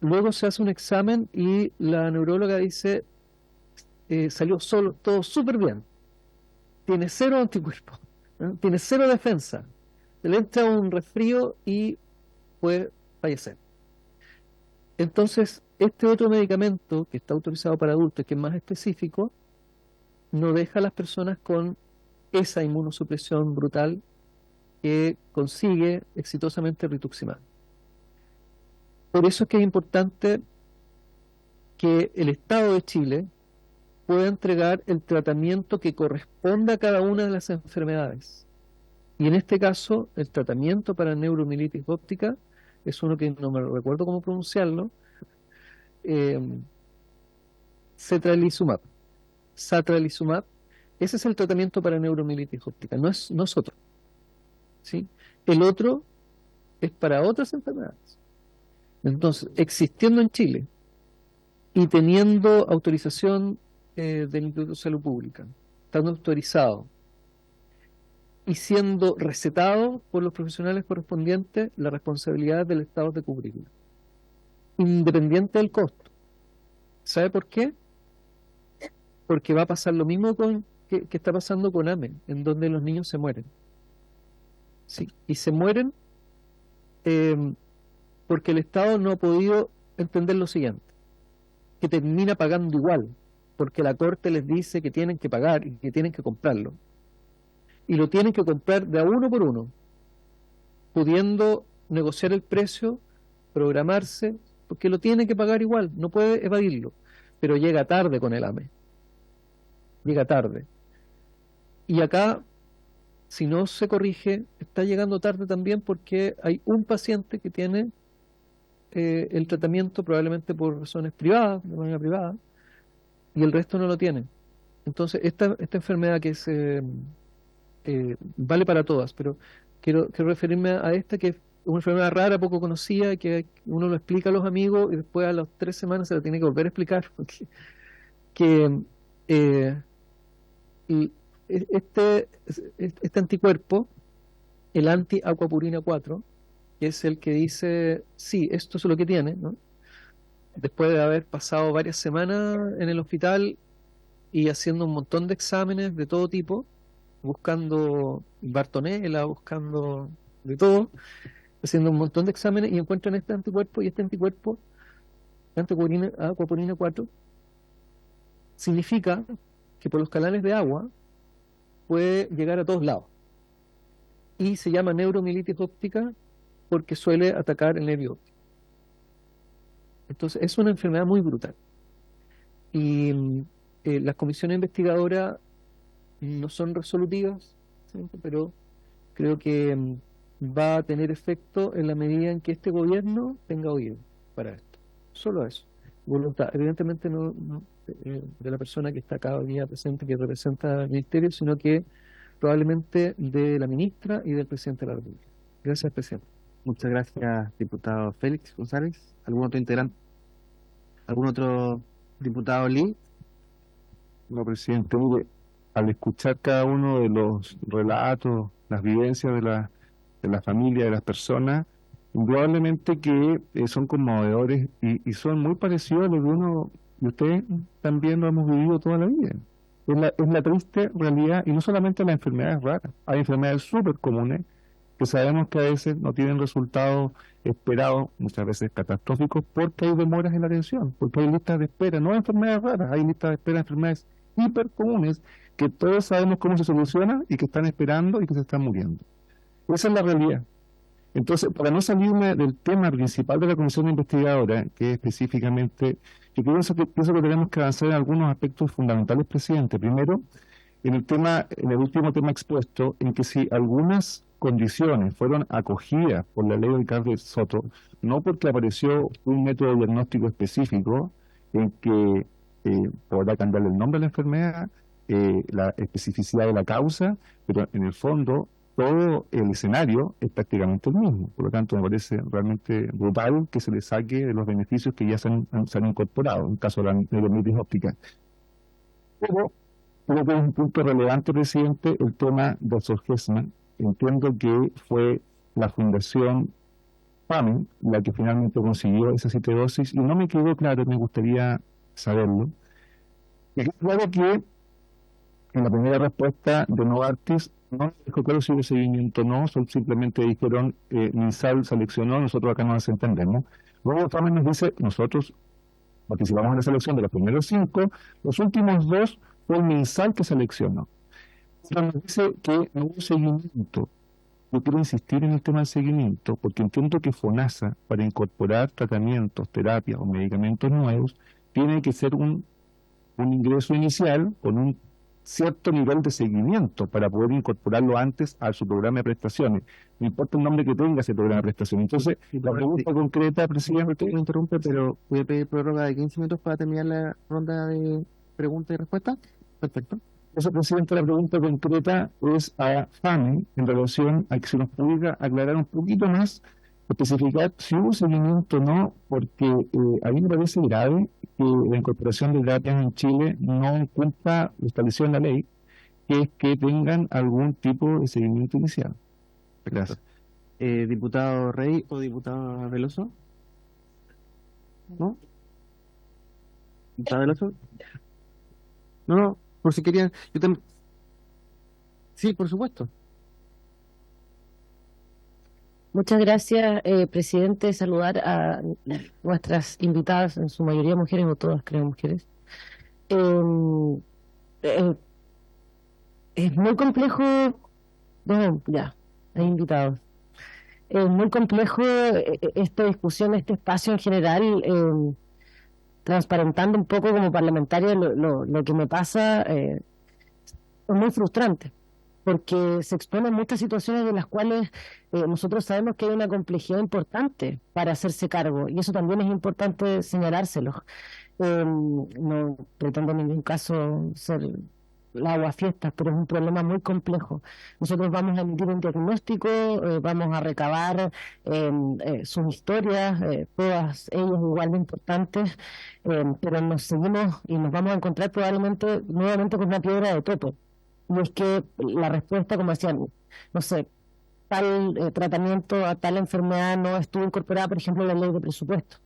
luego se hace un examen y la neuróloga dice, salió todo súper bien, tiene 0 anticuerpos, ¿no? Tiene 0 defensa, se le entra un resfrío y puede fallecer. Entonces, este otro medicamento que está autorizado para adultos, que es más específico, no deja a las personas con esa inmunosupresión brutal que consigue exitosamente rituximab. Por eso es que es importante que el Estado de Chile pueda entregar el tratamiento que corresponda a cada una de las enfermedades. Y en este caso, el tratamiento para neuromielitis óptica es uno que no me recuerdo cómo pronunciarlo, satralizumab. Ese es el tratamiento para neuromielitis óptica, no es otro, ¿sí? El otro es para otras enfermedades. Entonces, existiendo en Chile y teniendo autorización del Instituto de Salud Pública, estando autorizado y siendo recetado por los profesionales correspondientes, la responsabilidad del Estado es de cubrirlo, independiente del costo. ¿Sabe por qué? Porque va a pasar lo mismo que está pasando con AME, en donde los niños se mueren. Sí, y se mueren porque el Estado no ha podido entender lo siguiente, que termina pagando igual, porque la Corte les dice que tienen que pagar y que tienen que comprarlo. Y lo tienen que comprar de a uno por uno, pudiendo negociar el precio, programarse, porque lo tienen que pagar igual, no puede evadirlo, pero llega tarde con el AME. Llega tarde. Y acá, si no se corrige, está llegando tarde también porque hay un paciente que tiene el tratamiento probablemente por razones privadas, de manera privada, y el resto no lo tiene. Entonces, esta enfermedad que es vale para todas, pero quiero referirme a esta, que es una enfermedad rara, poco conocida, que uno lo explica a los amigos y después a las 3 semanas se lo tiene que volver a explicar, porque este anticuerpo, el anti-aquapurina 4, que es el que dice, sí, esto es lo que tiene, ¿no? Después de haber pasado varias semanas en el hospital y haciendo un montón de exámenes de todo tipo, buscando Bartonella, buscando de todo, haciendo un montón de exámenes y encuentran este anticuerpo, y este anticuerpo, aquaporina 4, significa que por los canales de agua puede llegar a todos lados. Y se llama neuromielitis óptica porque suele atacar el nervio óptico. Entonces es una enfermedad muy brutal. Y las comisiones investigadoras no son resolutivas, ¿sí? Pero creo que va a tener efecto en la medida en que este gobierno tenga oído para esto. Solo eso. Voluntad. Evidentemente no de la persona que está acá hoy día presente, que representa al ministerio, sino que probablemente de la ministra y del presidente de la República. Gracias, presidente. Muchas gracias, diputado Félix González. ¿Algún otro integrante? ¿Algún otro diputado Lee? No, presidente, mire, al escuchar cada uno de los relatos, las vivencias de la familia, de las personas, indudablemente que son conmovedores y son muy parecidos a lo que uno y ustedes también lo hemos vivido toda la vida. Es la triste realidad, y no solamente las enfermedades raras, hay enfermedades súper comunes que sabemos que a veces no tienen resultados esperados, muchas veces catastróficos, porque hay demoras en la atención, porque hay listas de espera, no enfermedades raras, hay listas de espera de enfermedades hiper comunes que todos sabemos cómo se solucionan y que están esperando y que se están muriendo. Esa es la realidad. Entonces, para no salirme del tema principal de la comisión investigadora, que es específicamente, yo pienso que tenemos que avanzar en algunos aspectos fundamentales, presidente. Primero, en el último tema expuesto, en que si algunas condiciones fueron acogidas por la ley del Ricardo Soto, no porque apareció un método diagnóstico específico en que podrá cambiarle el nombre a la enfermedad, la especificidad de la causa, pero en el fondo todo el escenario es prácticamente el mismo. Por lo tanto, me parece realmente brutal que se le saque de los beneficios que ya se han incorporado, en el caso de la neuromielitis óptica. Pero creo que es un punto relevante, presidente, el tema de Zolgensma. Entiendo que fue la Fundación PAMI la que finalmente consiguió esa citodosis, y no me quedó claro, me gustaría saberlo. Y claro que en la primera respuesta de Novartis no dejó claro si hubo seguimiento o no, simplemente dijeron MinSal seleccionó, nosotros acá no nos entendemos. Luego PAMI nos dice, nosotros participamos en la selección de los primeros 5, los últimos 2 fue el MinSal que seleccionó. Pero nos dice que no hubo seguimiento. Yo quiero insistir en el tema del seguimiento, porque entiendo que FONASA, para incorporar tratamientos, terapias o medicamentos nuevos, tiene que ser un ingreso inicial con un cierto nivel de seguimiento para poder incorporarlo antes a su programa de prestaciones. No importa el nombre que tenga ese programa de prestaciones. Entonces, la pregunta concreta, presidente, me interrumpe, pero voy a pedir prórroga de 15 minutos para terminar la ronda de preguntas y respuestas. Perfecto. Eso, presidente, la pregunta concreta es a FAMI en relación a que se nos pudiera aclarar un poquito más, especificar si hubo seguimiento o no, porque a mí me parece grave que la incorporación de terapias en Chile no cumpla lo establecido en la ley, que es que tengan algún tipo de seguimiento inicial. Gracias. ¿Diputado Rey o diputado Veloso? ¿No? ¿Diputado Veloso? No, por si querían. Sí, por supuesto. Muchas gracias, presidente. Saludar a nuestras invitadas, en su mayoría mujeres, o todas creo mujeres. Es muy complejo. No, ya, hay invitados. Es muy complejo esta discusión, este espacio en general, transparentando un poco como parlamentaria lo que me pasa, es muy frustrante, porque se exponen muchas situaciones de las cuales nosotros sabemos que hay una complejidad importante para hacerse cargo, y eso también es importante señalárselo. No pretendo en ningún caso ser la aguafiestas, pero es un problema muy complejo. Nosotros vamos a emitir un diagnóstico, vamos a recabar sus historias, todas ellas igual de importantes, pero nos seguimos y nos vamos a encontrar probablemente nuevamente con una piedra de tope. Y es que la respuesta, como decían, no sé, tal tratamiento a tal enfermedad no estuvo incorporada, por ejemplo, en la ley de presupuesto.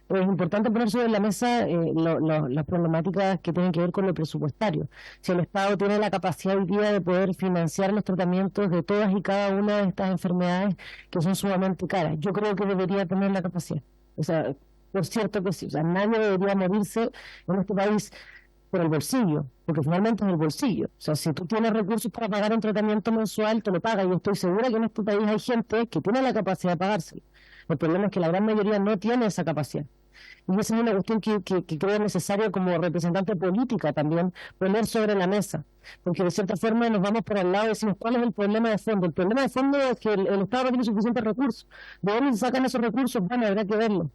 es importante poner sobre la mesa las problemáticas que tienen que ver con lo presupuestario. Si el Estado tiene la capacidad hoy día de poder financiar los tratamientos de todas y cada una de estas enfermedades que son sumamente caras, yo creo que debería tener la capacidad. O sea, por cierto que sí, o sea, nadie debería morirse en este país por el bolsillo, porque finalmente es el bolsillo. O sea, si tú tienes recursos para pagar un tratamiento mensual, te lo pagas. Y estoy segura que en este país hay gente que tiene la capacidad de pagárselo. El problema es que la gran mayoría no tiene esa capacidad. Y esa es una cuestión que creo necesario como representante política también poner sobre la mesa. Porque de cierta forma nos vamos por el lado y decimos, ¿cuál es el problema de fondo? El problema de fondo es que el Estado no tiene suficientes recursos. ¿De dónde se sacan esos recursos? Bueno, habrá que verlo.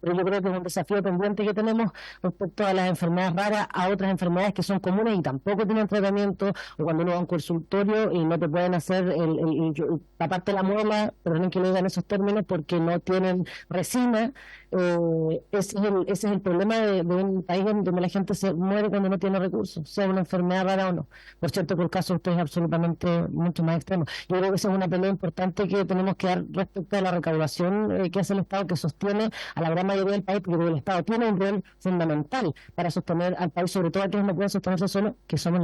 Pero yo creo que es un desafío pendiente que tenemos respecto a las enfermedades raras, a otras enfermedades que son comunes y tampoco tienen tratamiento, o cuando uno va a un consultorio y no te pueden hacer la parte de la muela, perdonen que lo digan en esos términos, porque no tienen resina. Ese es el problema de un país donde la gente se muere cuando no tiene recursos, sea una enfermedad rara o no. Por cierto que el caso de usted es absolutamente mucho más extremo. Yo creo que esa es una pelea importante que tenemos que dar respecto a la recaudación que hace el Estado, que sostiene a la gran mayoría del país, porque el Estado tiene un rol fundamental para sostener al país, sobre todo a quienes no pueden sostenerse solos, que somos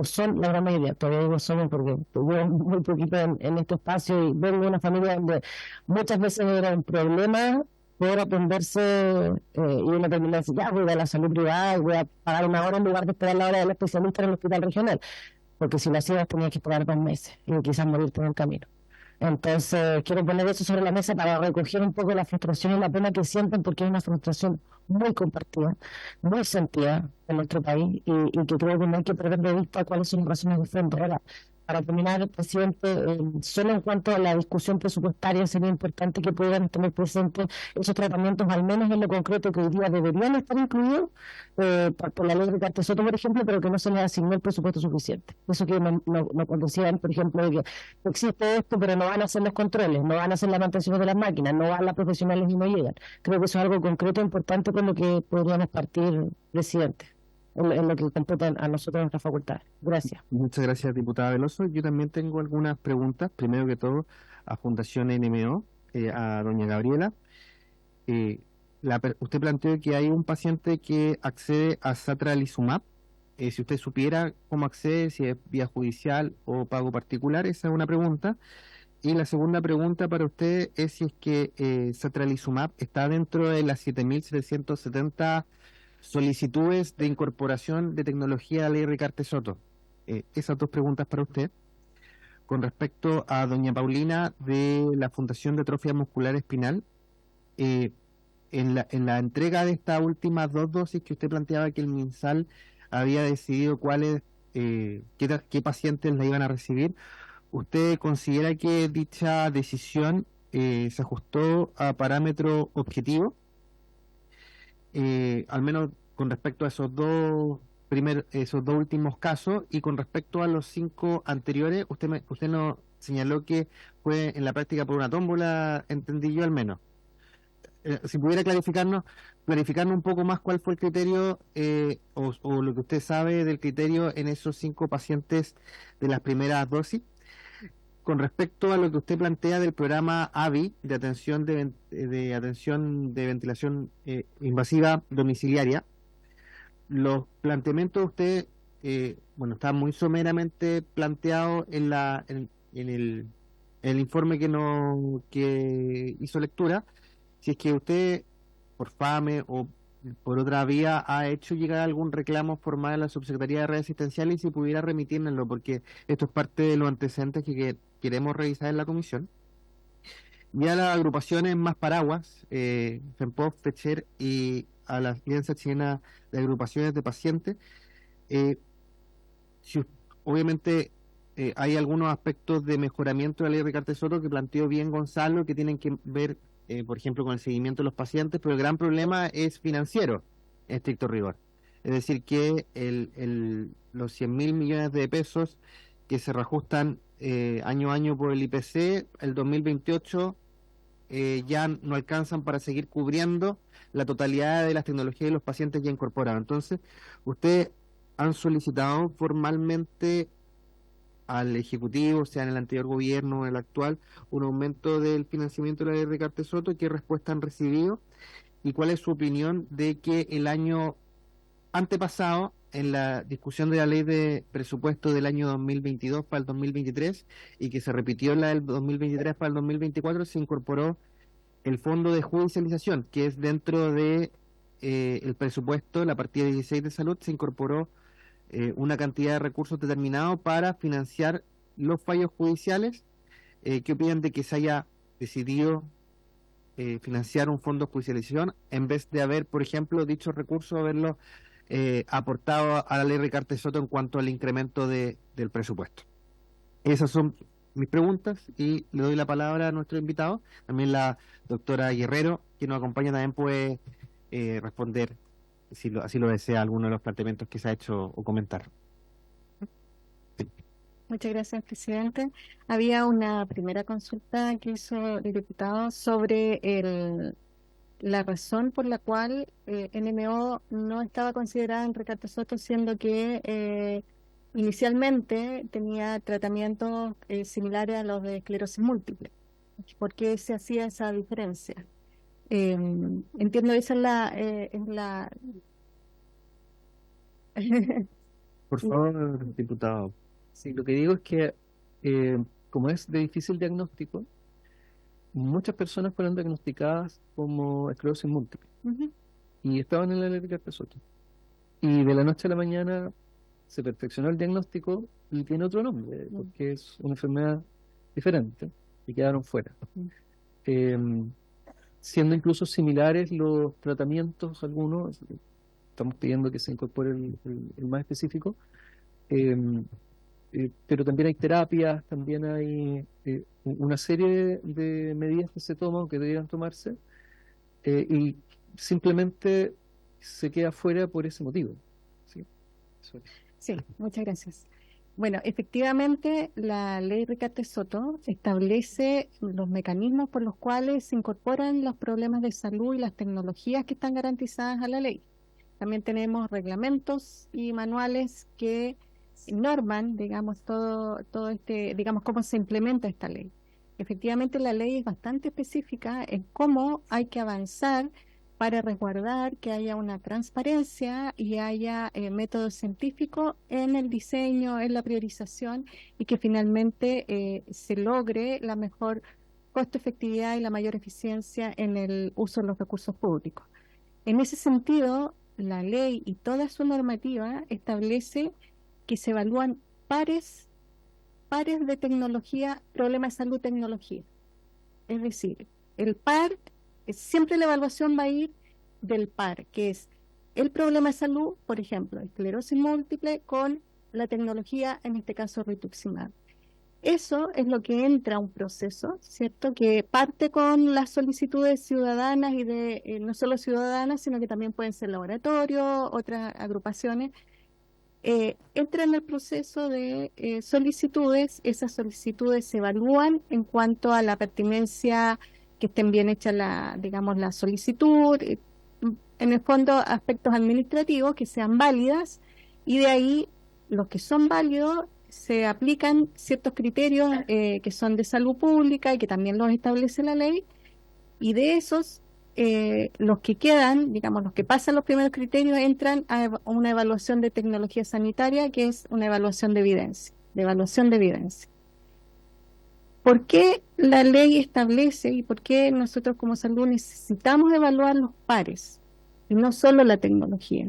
son la gran mayoría. Todavía digo somos porque vivo muy poquito en este espacio y vengo de una familia donde muchas veces era un problema poder atenderse y uno termina de decir, ya voy a la salud privada y voy a pagar una hora en lugar de esperar la hora del especialista en el hospital regional, porque si lo hacías tenías que esperar 2 meses y quizás morirte en el camino. Entonces quiero poner eso sobre la mesa para recoger un poco la frustración y la pena que sienten, porque es una frustración muy compartida, muy sentida en nuestro país y que creo que no hay que perder de vista cuáles son las razones de fondo. Ahora, para terminar, presidente, solo en cuanto a la discusión presupuestaria sería importante que puedan tener presentes esos tratamientos, al menos en lo concreto, que hoy día deberían estar incluidos por la ley de Ricardo Soto, por ejemplo, pero que no se les asignó el presupuesto suficiente. Eso que nos decían, por ejemplo, de que existe esto, pero no van a hacer los controles, no van a hacer la mantención de las máquinas, no van las profesionales y no llegan. Creo que eso es algo concreto e importante con lo que podríamos partir, presidente, en lo que compete a nosotros nuestra facultad. Gracias. Muchas gracias, diputada Veloso. Yo también tengo algunas preguntas, primero que todo a Fundación NMO, a doña Gabriela. Usted planteó que hay un paciente que accede a satralizumab. Si usted supiera cómo accede, si es vía judicial o pago particular, esa es una pregunta. Y la segunda pregunta para usted es si es que satralizumab está dentro de las 7.770 solicitudes de incorporación de tecnología a la ley Ricardo Soto. Esas 2 preguntas para usted. Con respecto a doña Paulina de la Fundación de Atrofia Muscular Espinal, en la entrega de estas últimas 2 dosis que usted planteaba que el MinSal había decidido qué pacientes la iban a recibir, ¿usted considera que dicha decisión se ajustó a parámetro objetivo? Al menos con respecto a esos dos últimos casos, y con respecto a los 5 anteriores, usted nos señaló que fue en la práctica por una tómbola, entendí yo al menos. Si pudiera clarificarnos un poco más cuál fue el criterio o lo que usted sabe del criterio en esos 5 pacientes de las primeras dosis. Con respecto a lo que usted plantea del programa AVI de atención de ventilación invasiva domiciliaria, los planteamientos de usted, está muy someramente planteado en el informe que hizo lectura. Si es que usted, por FAME o por otra vía, ha hecho llegar algún reclamo formal a la Subsecretaría de Redes Asistenciales, y si pudiera remitírnoslo, porque esto es parte de los antecedentes que queremos revisar en la comisión. Ya las agrupaciones más paraguas, FEMPOF, FECHER y a la Alianza Chilena de Agrupaciones de Pacientes, obviamente hay algunos aspectos de mejoramiento de la ley Ricardo Soto que planteó bien Gonzalo, que tienen que ver, por ejemplo, con el seguimiento de los pacientes, pero el gran problema es financiero, en estricto rigor. Es decir, que los 100.000 millones de pesos que se reajustan año a año por el IPC, el 2028 ya no alcanzan para seguir cubriendo la totalidad de las tecnologías de los pacientes ya incorporados. Entonces, ustedes han solicitado formalmente al Ejecutivo, sea en el anterior gobierno o en el actual, un aumento del financiamiento de la ley Ricardo Soto. ¿Qué respuesta han recibido? y cuál es su opinión de que el año antepasado, en la discusión de la ley de presupuesto del año 2022 para el 2023 y que se repitió en la del 2023 para el 2024, se incorporó el fondo de judicialización, que es dentro de el presupuesto, la partida 16 de salud, se incorporó una cantidad de recursos determinados para financiar los fallos judiciales. ¿Qué opinan de que se haya decidido financiar un fondo de judicialización en vez de haber, por ejemplo, dichos recursos, haberlos aportado a la ley Ricardo Soto en cuanto al incremento del presupuesto? Esas son mis preguntas y le doy la palabra a nuestro invitado. También la doctora Guerrero, que nos acompaña, también puede responder, si así lo desea, alguno de los planteamientos que se ha hecho o comentar. Muchas gracias, presidente. Había una primera consulta que hizo el diputado sobre la razón por la cual NMO no estaba considerada en Ricardo Soto, siendo que inicialmente tenía tratamientos similares a los de esclerosis múltiple. ¿Por qué se hacía esa diferencia? Entiendo esa es la... Por favor, diputado. Sí, lo que digo es que como es de difícil diagnóstico, muchas personas fueron diagnosticadas como esclerosis múltiple y estaban en la ley de Ricardo Soto. Y de la noche a la mañana se perfeccionó el diagnóstico y tiene otro nombre, porque es una enfermedad diferente y quedaron fuera. Siendo incluso similares los tratamientos, algunos, estamos pidiendo que se incorpore el más específico, pero también hay terapias, también hay una serie de medidas que se toman, que debieran tomarse, y simplemente se queda fuera por ese motivo. ¿Sí? Sí, muchas gracias. Bueno, efectivamente, la ley Ricardo Soto establece los mecanismos por los cuales se incorporan los problemas de salud y las tecnologías que están garantizadas a la ley. También tenemos reglamentos y manuales que norman, digamos, todo digamos, cómo se implementa esta ley. Efectivamente, la ley es bastante específica en cómo hay que avanzar para resguardar que haya una transparencia y haya método científico en el diseño, en la priorización, y que finalmente se logre la mejor costo-efectividad y la mayor eficiencia en el uso de los recursos públicos. En ese sentido, la ley y toda su normativa establece que se evalúan pares de tecnología, problemas de salud, tecnología. Es decir, el par, siempre la evaluación va a ir del par, que es el problema de salud, por ejemplo, esclerosis múltiple con la tecnología, en este caso rituximab. Eso es lo que entra a un proceso, ¿cierto? Que parte con las solicitudes ciudadanas y de no solo ciudadanas, sino que también pueden ser laboratorios, otras agrupaciones. Entra en el proceso de solicitudes. Esas solicitudes se evalúan en cuanto a la pertinencia, que estén bien hechas digamos, la solicitud, en el fondo aspectos administrativos que sean válidas, y de ahí los que son válidos se aplican ciertos criterios que son de salud pública y que también los establece la ley, y de esos los que quedan, digamos, los que pasan los primeros criterios, entran a una evaluación de tecnología sanitaria, que es una evaluación de evidencia, ¿Por qué la ley establece y por qué nosotros como salud necesitamos evaluar los pares y no solo la tecnología?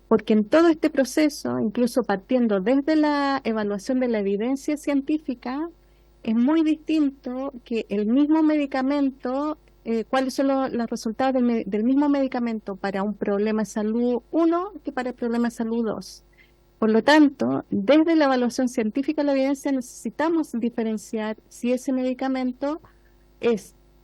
Porque en todo este proceso, incluso partiendo desde la evaluación de la evidencia científica, es muy distinto que el mismo medicamento, cuáles son los resultados del mismo medicamento para un problema de salud 1 que para el problema de salud 2. Por lo tanto, desde la evaluación científica de la evidencia necesitamos diferenciar si ese medicamento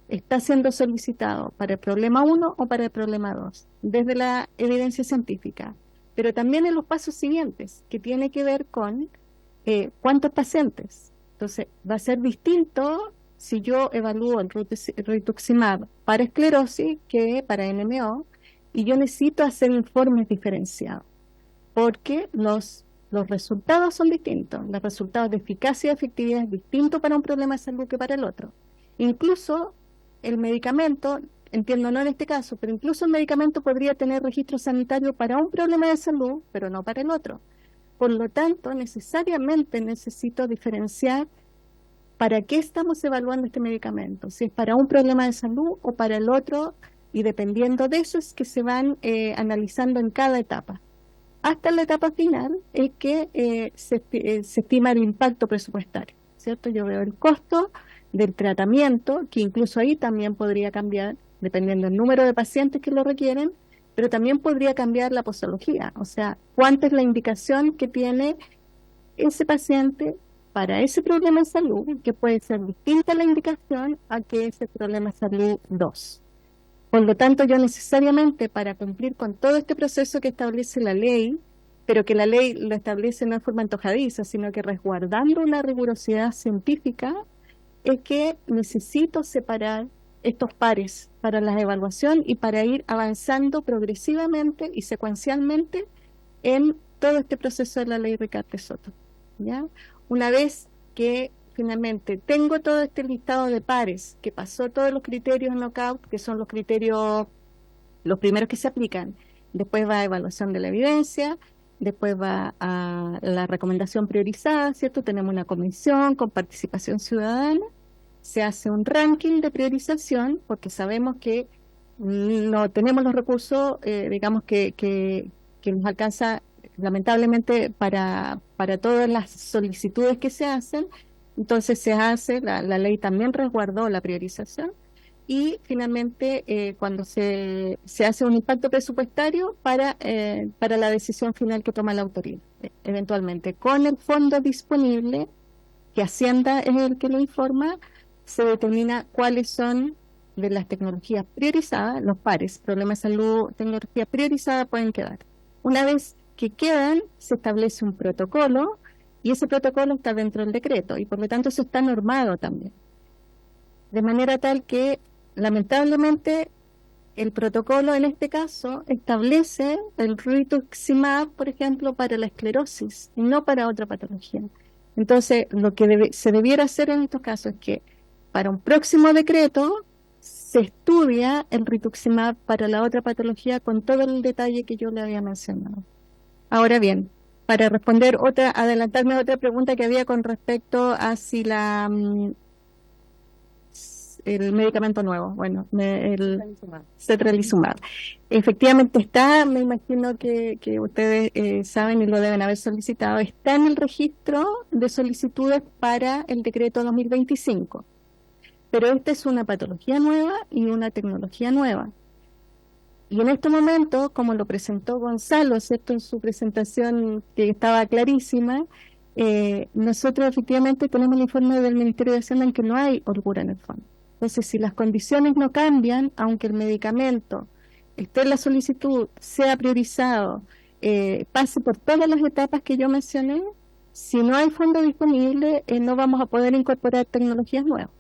está siendo solicitado para el problema 1 o para el problema 2, desde la evidencia científica. Pero también en los pasos siguientes, que tiene que ver con cuántos pacientes. Entonces, va a ser distinto si yo evalúo el rituximab para esclerosis que para NMO, y yo necesito hacer informes diferenciados, porque los resultados son distintos. Los resultados de eficacia y efectividad es distinto para un problema de salud que para el otro. Incluso el medicamento, entiendo no en este caso, pero incluso el medicamento podría tener registro sanitario para un problema de salud, pero no para el otro. Por lo tanto, necesariamente necesito diferenciar para qué estamos evaluando este medicamento, si es para un problema de salud o para el otro, y dependiendo de eso es que se van analizando en cada etapa. Hasta la etapa final es que se estima el impacto presupuestario, ¿cierto? Yo veo el costo del tratamiento, que incluso ahí también podría cambiar, dependiendo del número de pacientes que lo requieren, pero también podría cambiar la posología, o sea, cuánta es la indicación que tiene ese paciente para ese problema de salud, que puede ser distinta la indicación a que ese problema de salud 2. Por lo tanto, yo necesariamente para cumplir con todo este proceso que establece la ley, pero que la ley lo establece no de forma antojadiza, sino que resguardando una rigurosidad científica, es que necesito separar estos pares para la evaluación y para ir avanzando progresivamente y secuencialmente en todo este proceso de la ley Ricaurte-Soto, ¿ya? Una vez que finalmente tengo todo este listado de pares, que pasó todos los criterios knockout, que son los criterios, los primeros que se aplican, después va a evaluación de la evidencia, después va a la recomendación priorizada, ¿cierto? Tenemos una comisión con participación ciudadana, se hace un ranking de priorización, porque sabemos que no tenemos los recursos, digamos, que nos alcanza lamentablemente para todas las solicitudes que se hacen. Entonces se hace, la ley también resguardó la priorización, y finalmente cuando se hace un impacto presupuestario para la decisión final que toma la autoridad, eventualmente con el fondo disponible, que Hacienda es el que lo informa, se determina cuáles son de las tecnologías priorizadas, los pares, problemas de salud, tecnología priorizada pueden quedar. Una vez que quedan, se establece un protocolo, y ese protocolo está dentro del decreto, y por lo tanto eso está normado también. De manera tal que, lamentablemente, el protocolo en este caso establece el rituximab, por ejemplo, para la esclerosis, y no para otra patología. Entonces, lo que se debiera hacer en estos casos es que, para un próximo decreto, se estudia el rituximab para la otra patología con todo el detalle que yo le había mencionado. Ahora bien, para responder adelantarme a otra pregunta que había con respecto a si el medicamento nuevo, bueno, el Cetralizumab. Efectivamente está, me imagino que ustedes saben y lo deben haber solicitado, está en el registro de solicitudes para el decreto 2025. Pero esta es una patología nueva y una tecnología nueva. Y en este momento, como lo presentó Gonzalo, ¿cierto?, en su presentación que estaba clarísima, nosotros efectivamente tenemos el informe del Ministerio de Hacienda en que no hay holgura en el fondo. Entonces, si las condiciones no cambian, aunque el medicamento esté en la solicitud, sea priorizado, pase por todas las etapas que yo mencioné, si no hay fondo disponible, no vamos a poder incorporar tecnologías nuevas.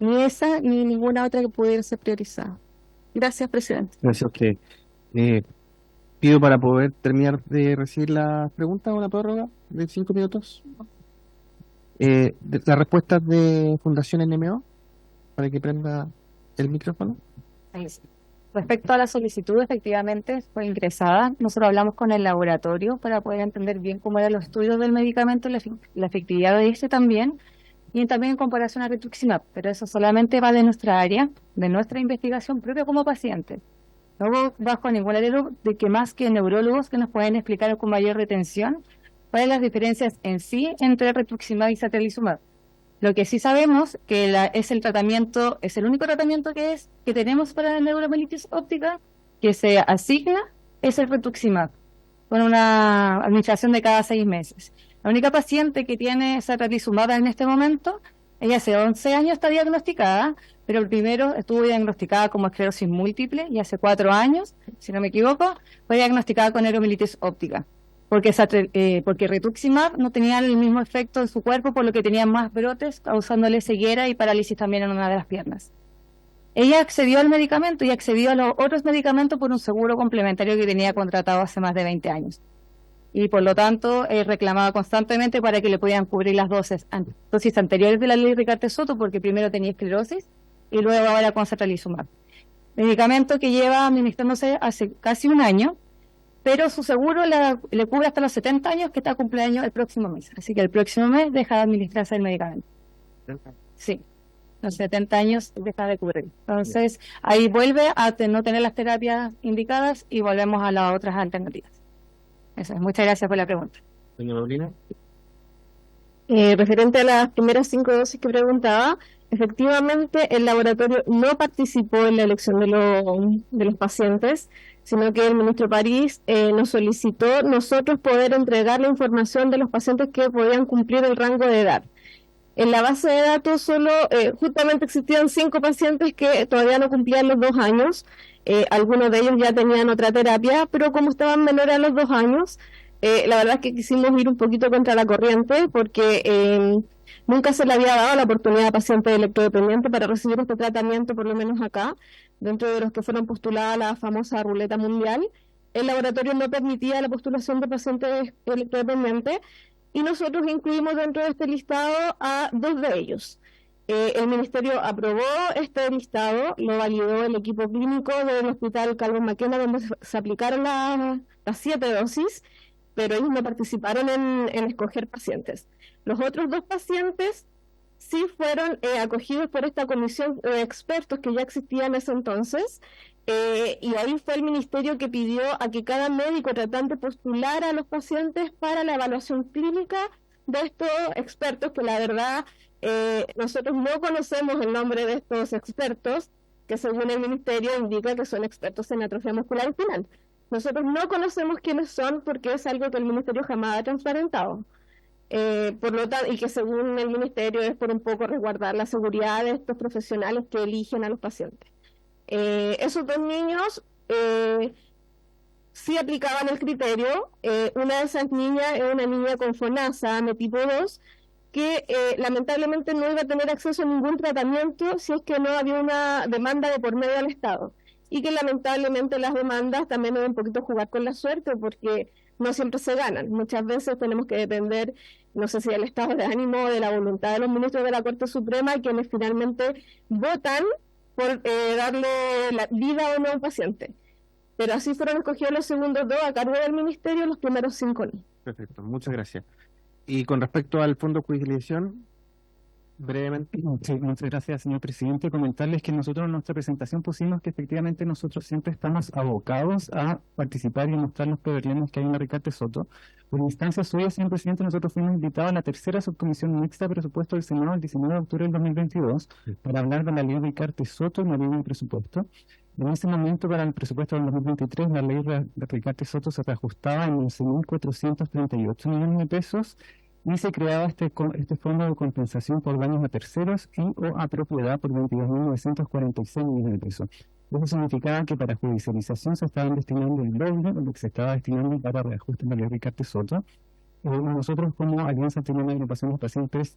Ni esa, ni ninguna otra que pudiera ser priorizada. Gracias, presidente. Gracias a usted. Pido para poder terminar de recibir las preguntas una prórroga de 5 minutos. Las respuestas de Fundación NMO, para que prenda el micrófono. Respecto a la solicitud, efectivamente fue ingresada. Nosotros hablamos con el laboratorio para poder entender bien cómo eran los estudios del medicamento, la efectividad de este también, y también en comparación a rituximab, pero eso solamente va de nuestra área, de nuestra investigación propia como paciente. No bajo ningún alero de que más que neurólogos que nos pueden explicar con mayor retención cuáles las diferencias en sí entre rituximab y satralizumab. Lo que sí sabemos que es el tratamiento, es el único tratamiento que tenemos para la neuromielitis óptica que se asigna, es el rituximab, con una administración de cada 6 meses. La única paciente que tiene satralizumab en este momento, ella hace 11 años está diagnosticada, pero primero estuvo diagnosticada como esclerosis múltiple y hace 4 años, si no me equivoco, fue diagnosticada con neuromielitis óptica, porque rituximab no tenía el mismo efecto en su cuerpo, por lo que tenía más brotes, causándole ceguera y parálisis también en una de las piernas. Ella accedió al medicamento y accedió a los otros medicamentos por un seguro complementario que tenía contratado hace más de 20 años. Y por lo tanto reclamaba constantemente para que le pudieran cubrir las dosis anteriores de la ley Ricaurte-Soto, porque primero tenía esclerosis y luego ahora con satralizumab. medicamento que lleva administrándose hace casi un año, pero su seguro le cubre hasta los 70 años, que está cumpleaños el próximo mes. Así que el próximo mes deja de administrarse el medicamento. Sí, los 70 años deja de cubrir. Entonces, ahí vuelve a no tener las terapias indicadas y volvemos a las otras alternativas. Eso es. Muchas gracias por la pregunta. Doña Paulina. Referente a las primeras 5 dosis que preguntaba, efectivamente el laboratorio no participó en la elección de los pacientes, sino que el ministro París nos solicitó nosotros poder entregar la información de los pacientes que podían cumplir el rango de edad. En la base de datos solo justamente existían 5 pacientes que todavía no cumplían los 2 años, algunos de ellos ya tenían otra terapia, pero como estaban menores a los 2 años, la verdad es que quisimos ir un poquito contra la corriente porque nunca se le había dado la oportunidad a pacientes electrodependientes para recibir este tratamiento, por lo menos acá, dentro de los que fueron postuladas a la famosa ruleta mundial. El laboratorio no permitía la postulación de pacientes electrodependientes y nosotros incluimos dentro de este listado a 2 de ellos. El Ministerio aprobó este listado, lo validó el equipo clínico del Hospital Calvo Maquena, donde se aplicaron las 7 dosis, pero ellos no participaron en escoger pacientes. Los otros 2 pacientes sí fueron acogidos por esta comisión de expertos que ya existía en ese entonces, y ahí fue el ministerio que pidió a que cada médico tratante postulara a los pacientes para la evaluación clínica de estos expertos, que la verdad nosotros no conocemos el nombre de estos expertos, que según el ministerio indica que son expertos en atrofia muscular espinal. Nosotros no conocemos quiénes son porque es algo que el ministerio jamás ha transparentado. Por lo tanto, y que según el ministerio es por un poco resguardar la seguridad de estos profesionales que eligen a los pacientes. Esos 2 niños sí aplicaban el criterio. Una de esas niñas es una niña con FONASA, tipo 2, que lamentablemente no iba a tener acceso a ningún tratamiento si es que no había una demanda de por medio del Estado. Y que lamentablemente las demandas también es un poquito jugar con la suerte, porque no siempre se ganan. Muchas veces tenemos que depender, no sé si del estado de ánimo o de la voluntad de los ministros de la Corte Suprema, quienes finalmente votan por darle la vida o no a un paciente. Pero así fueron escogidos los segundos 2 a cargo del ministerio, los primeros 5 no. Perfecto, muchas gracias. Y con respecto al fondo de judicialización, brevemente. Sí, muchas gracias, señor presidente. Comentarles que nosotros en nuestra presentación pusimos que efectivamente nosotros siempre estamos abocados a participar y a mostrar los problemas que hay en la Ricardo Soto. Por instancia suya, señor presidente, nosotros fuimos invitados a la tercera subcomisión mixta de presupuesto del Senado el 19 de octubre del 2022 para hablar de la ley Ricardo Soto en la ley de presupuesto. En ese momento, para el presupuesto del 2023, la ley de Ricardo Soto se reajustaba en 11.438 millones de pesos y se creaba este fondo de compensación por daños a terceros y o a propiedad por 22.946 millones de pesos. Eso significaba que para judicialización se estaban destinando el doble de lo que se estaba destinando para reajuste en la ley Ricardo Soto. Nosotros, como Alianza Chilena de Agrupación de Pacientes,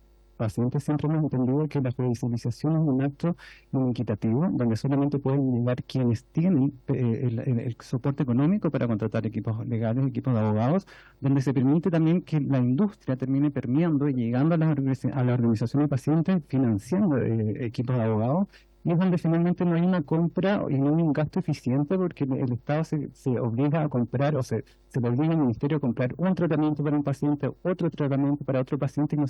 siempre hemos entendido que la judicialización es un acto inequitativo, donde solamente pueden llegar quienes tienen el soporte económico para contratar equipos legales, equipos de abogados, donde se permite también que la industria termine permeando y llegando a la organización de pacientes, financiando equipos de abogados, y es donde finalmente no hay una compra y no hay un gasto eficiente, porque el Estado se obliga a comprar, o se le obliga al Ministerio a comprar un tratamiento para un paciente, otro tratamiento para otro paciente, y no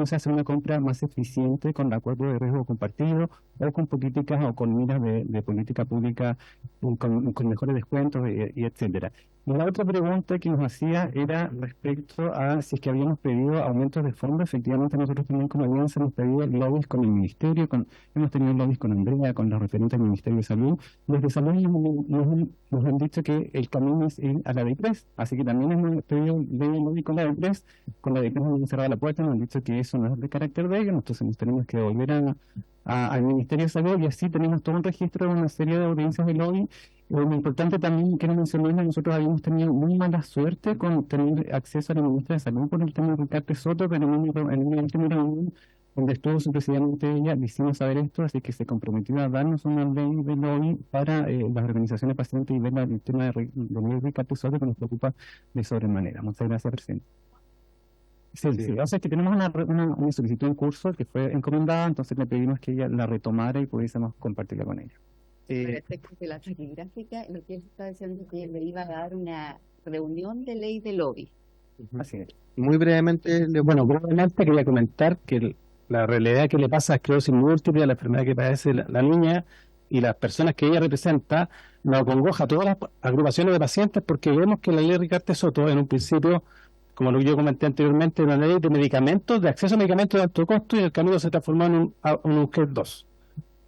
se hace una compra más eficiente con el acuerdo de riesgo compartido o con políticas o con miras de política pública con mejores descuentos y etcétera. Y la otra pregunta que nos hacía era respecto a si es que habíamos pedido aumentos de fondos. Efectivamente, nosotros también como Alianza hemos pedido lobbies con el Ministerio, hemos tenido lobbies con Andrea, con los referentes del Ministerio de Salud. Desde Salud nos han dicho que el camino es ir a la DIPRES, así que también hemos pedido lobby con la DIPRES. Con la DIPRES nos han cerrado la puerta, nos han dicho que eso no es de carácter de ellos, entonces nos tenemos que volver al Ministerio de Salud, y así tenemos todo un registro de una serie de audiencias de lobby. Lo importante también quiero mencionar, nosotros habíamos tenido muy mala suerte con tener acceso a la ministra de Salud por el tema de Ricardo Soto, pero en una última reunión donde estuvo su presidente ella, le hicimos saber esto, así que se comprometió a darnos una ley de lobby para las organizaciones de pacientes y ver el tema de Ricardo Soto, que nos preocupa de sobremanera. Muchas gracias, presidente. Sí, o sea, es que tenemos una solicitud en curso que fue encomendada, entonces le pedimos que ella la retomara y pudiésemos compartirla con ella. efectos de la taquigráfica, lo que él está diciendo es que le iba a dar una reunión de ley de lobby. Así es. Muy brevemente, brevemente quería comentar que la realidad que le pasa a esclerosis múltiple, la enfermedad que padece la niña y las personas que ella representa, nos acongoja a todas las agrupaciones de pacientes, porque vemos que la ley Ricardo Soto, en un principio, como lo que yo comenté anteriormente, una ley de medicamentos, de acceso a medicamentos de alto costo, y en el camino se transformó en un UCED 2.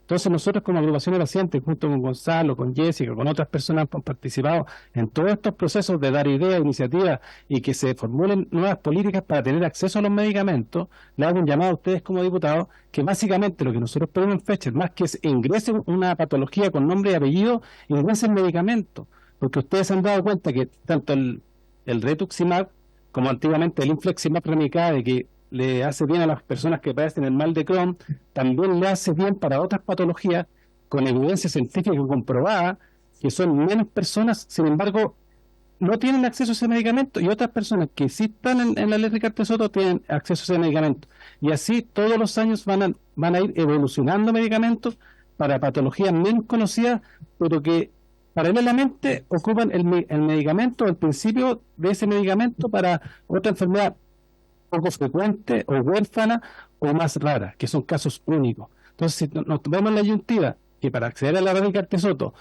Entonces nosotros como agrupación de pacientes, junto con Gonzalo, con Jessica, con otras personas que han participado en todos estos procesos de dar ideas, iniciativas y que se formulen nuevas políticas para tener acceso a los medicamentos, le hago un llamado a ustedes como diputados, que básicamente lo que nosotros pedimos en Fetcher, más que ingresen una patología con nombre y apellido, ingresen medicamentos, porque ustedes se han dado cuenta que tanto el rituximab como antiguamente el infliximab Remicade, que le hace bien a las personas que padecen el mal de Crohn, también le hace bien para otras patologías con evidencia científica comprobada, que son menos personas, sin embargo, no tienen acceso a ese medicamento, y otras personas que sí están en la ley Ricardo Soto tienen acceso a ese medicamento. Y así todos los años van a ir evolucionando medicamentos para patologías menos conocidas, pero que paralelamente ocupan el medicamento, el principio de ese medicamento para otra enfermedad poco frecuente o huérfana o más rara, que son casos únicos. Entonces, si nos vemos en la disyuntiva que para acceder a la Ricardo Soto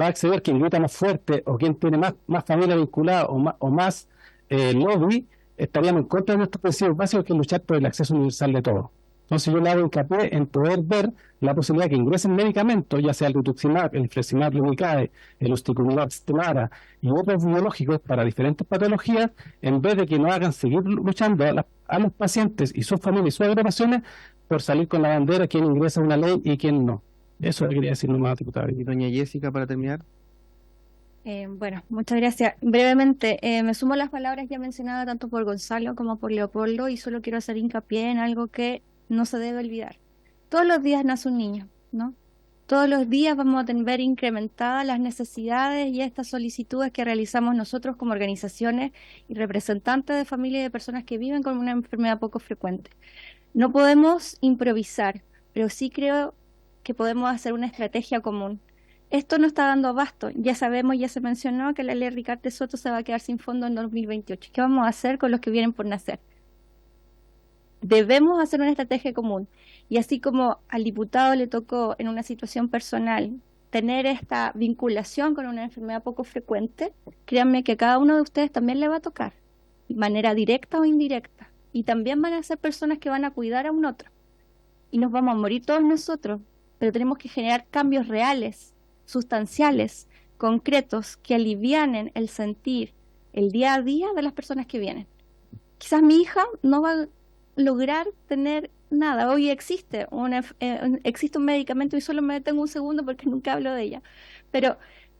va a acceder quien grita más fuerte o quien tiene más familia vinculada o más lobby, estaríamos en contra de nuestros principios básicos, que es luchar por el acceso universal de todos. Entonces yo le hago hincapié en poder ver la posibilidad de que ingresen medicamentos, ya sea el rituximab, el infliximab Remicade, el ustekinumab Stelara y otros biológicos para diferentes patologías, en vez de que nos hagan seguir luchando a los pacientes y sus familias y sus agrupaciones por salir con la bandera quién ingresa una ley y quién no. Eso quería decir nomás, diputada. Y doña Jessica, para terminar. Muchas gracias. Brevemente, me sumo a las palabras ya mencionadas tanto por Gonzalo como por Leopoldo, y solo quiero hacer hincapié en algo que no se debe olvidar. Todos los días nace un niño, ¿no? Todos los días vamos a ver incrementadas las necesidades y estas solicitudes que realizamos nosotros como organizaciones y representantes de familias y de personas que viven con una enfermedad poco frecuente. No podemos improvisar, pero sí creo que podemos hacer una estrategia común. Esto no está dando abasto. Ya sabemos, ya se mencionó que la ley Ricardo Soto se va a quedar sin fondo en 2028. ¿Qué vamos a hacer con los que vienen por nacer? Debemos hacer una estrategia común. Y así como al diputado le tocó en una situación personal tener esta vinculación con una enfermedad poco frecuente, créanme que a cada uno de ustedes también le va a tocar, de manera directa o indirecta. Y también van a ser personas que van a cuidar a un otro. Y nos vamos a morir todos nosotros, pero tenemos que generar cambios reales, sustanciales, concretos, que alivianen el sentir, el día a día de las personas que vienen. Quizás mi hija no va a lograr tener nada. Hoy existe un medicamento, y solo me detengo un segundo porque nunca hablo de ella, pero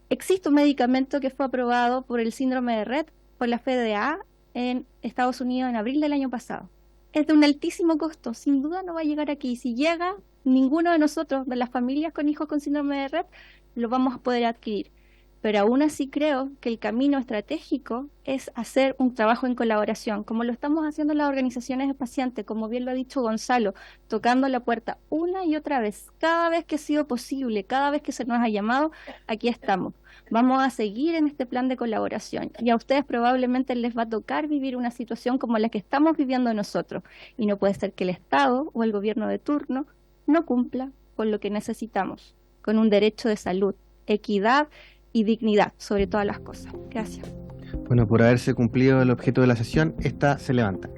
existe un medicamento que fue aprobado por el síndrome de Rett por la FDA en Estados Unidos en abril del año pasado. Es de un altísimo costo, sin duda no va a llegar aquí. Si llega, ninguno de nosotros, de las familias con hijos con síndrome de Rett, lo vamos a poder adquirir. Pero aún así creo que el camino estratégico es hacer un trabajo en colaboración, como lo estamos haciendo las organizaciones de pacientes, como bien lo ha dicho Gonzalo, tocando la puerta una y otra vez, cada vez que ha sido posible, cada vez que se nos ha llamado, aquí estamos. Vamos a seguir en este plan de colaboración, y a ustedes probablemente les va a tocar vivir una situación como la que estamos viviendo nosotros, y no puede ser que el Estado o el gobierno de turno no cumpla con lo que necesitamos, con un derecho de salud, equidad y dignidad sobre todas las cosas. Gracias. Bueno, por haberse cumplido el objeto de la sesión, esta se levanta.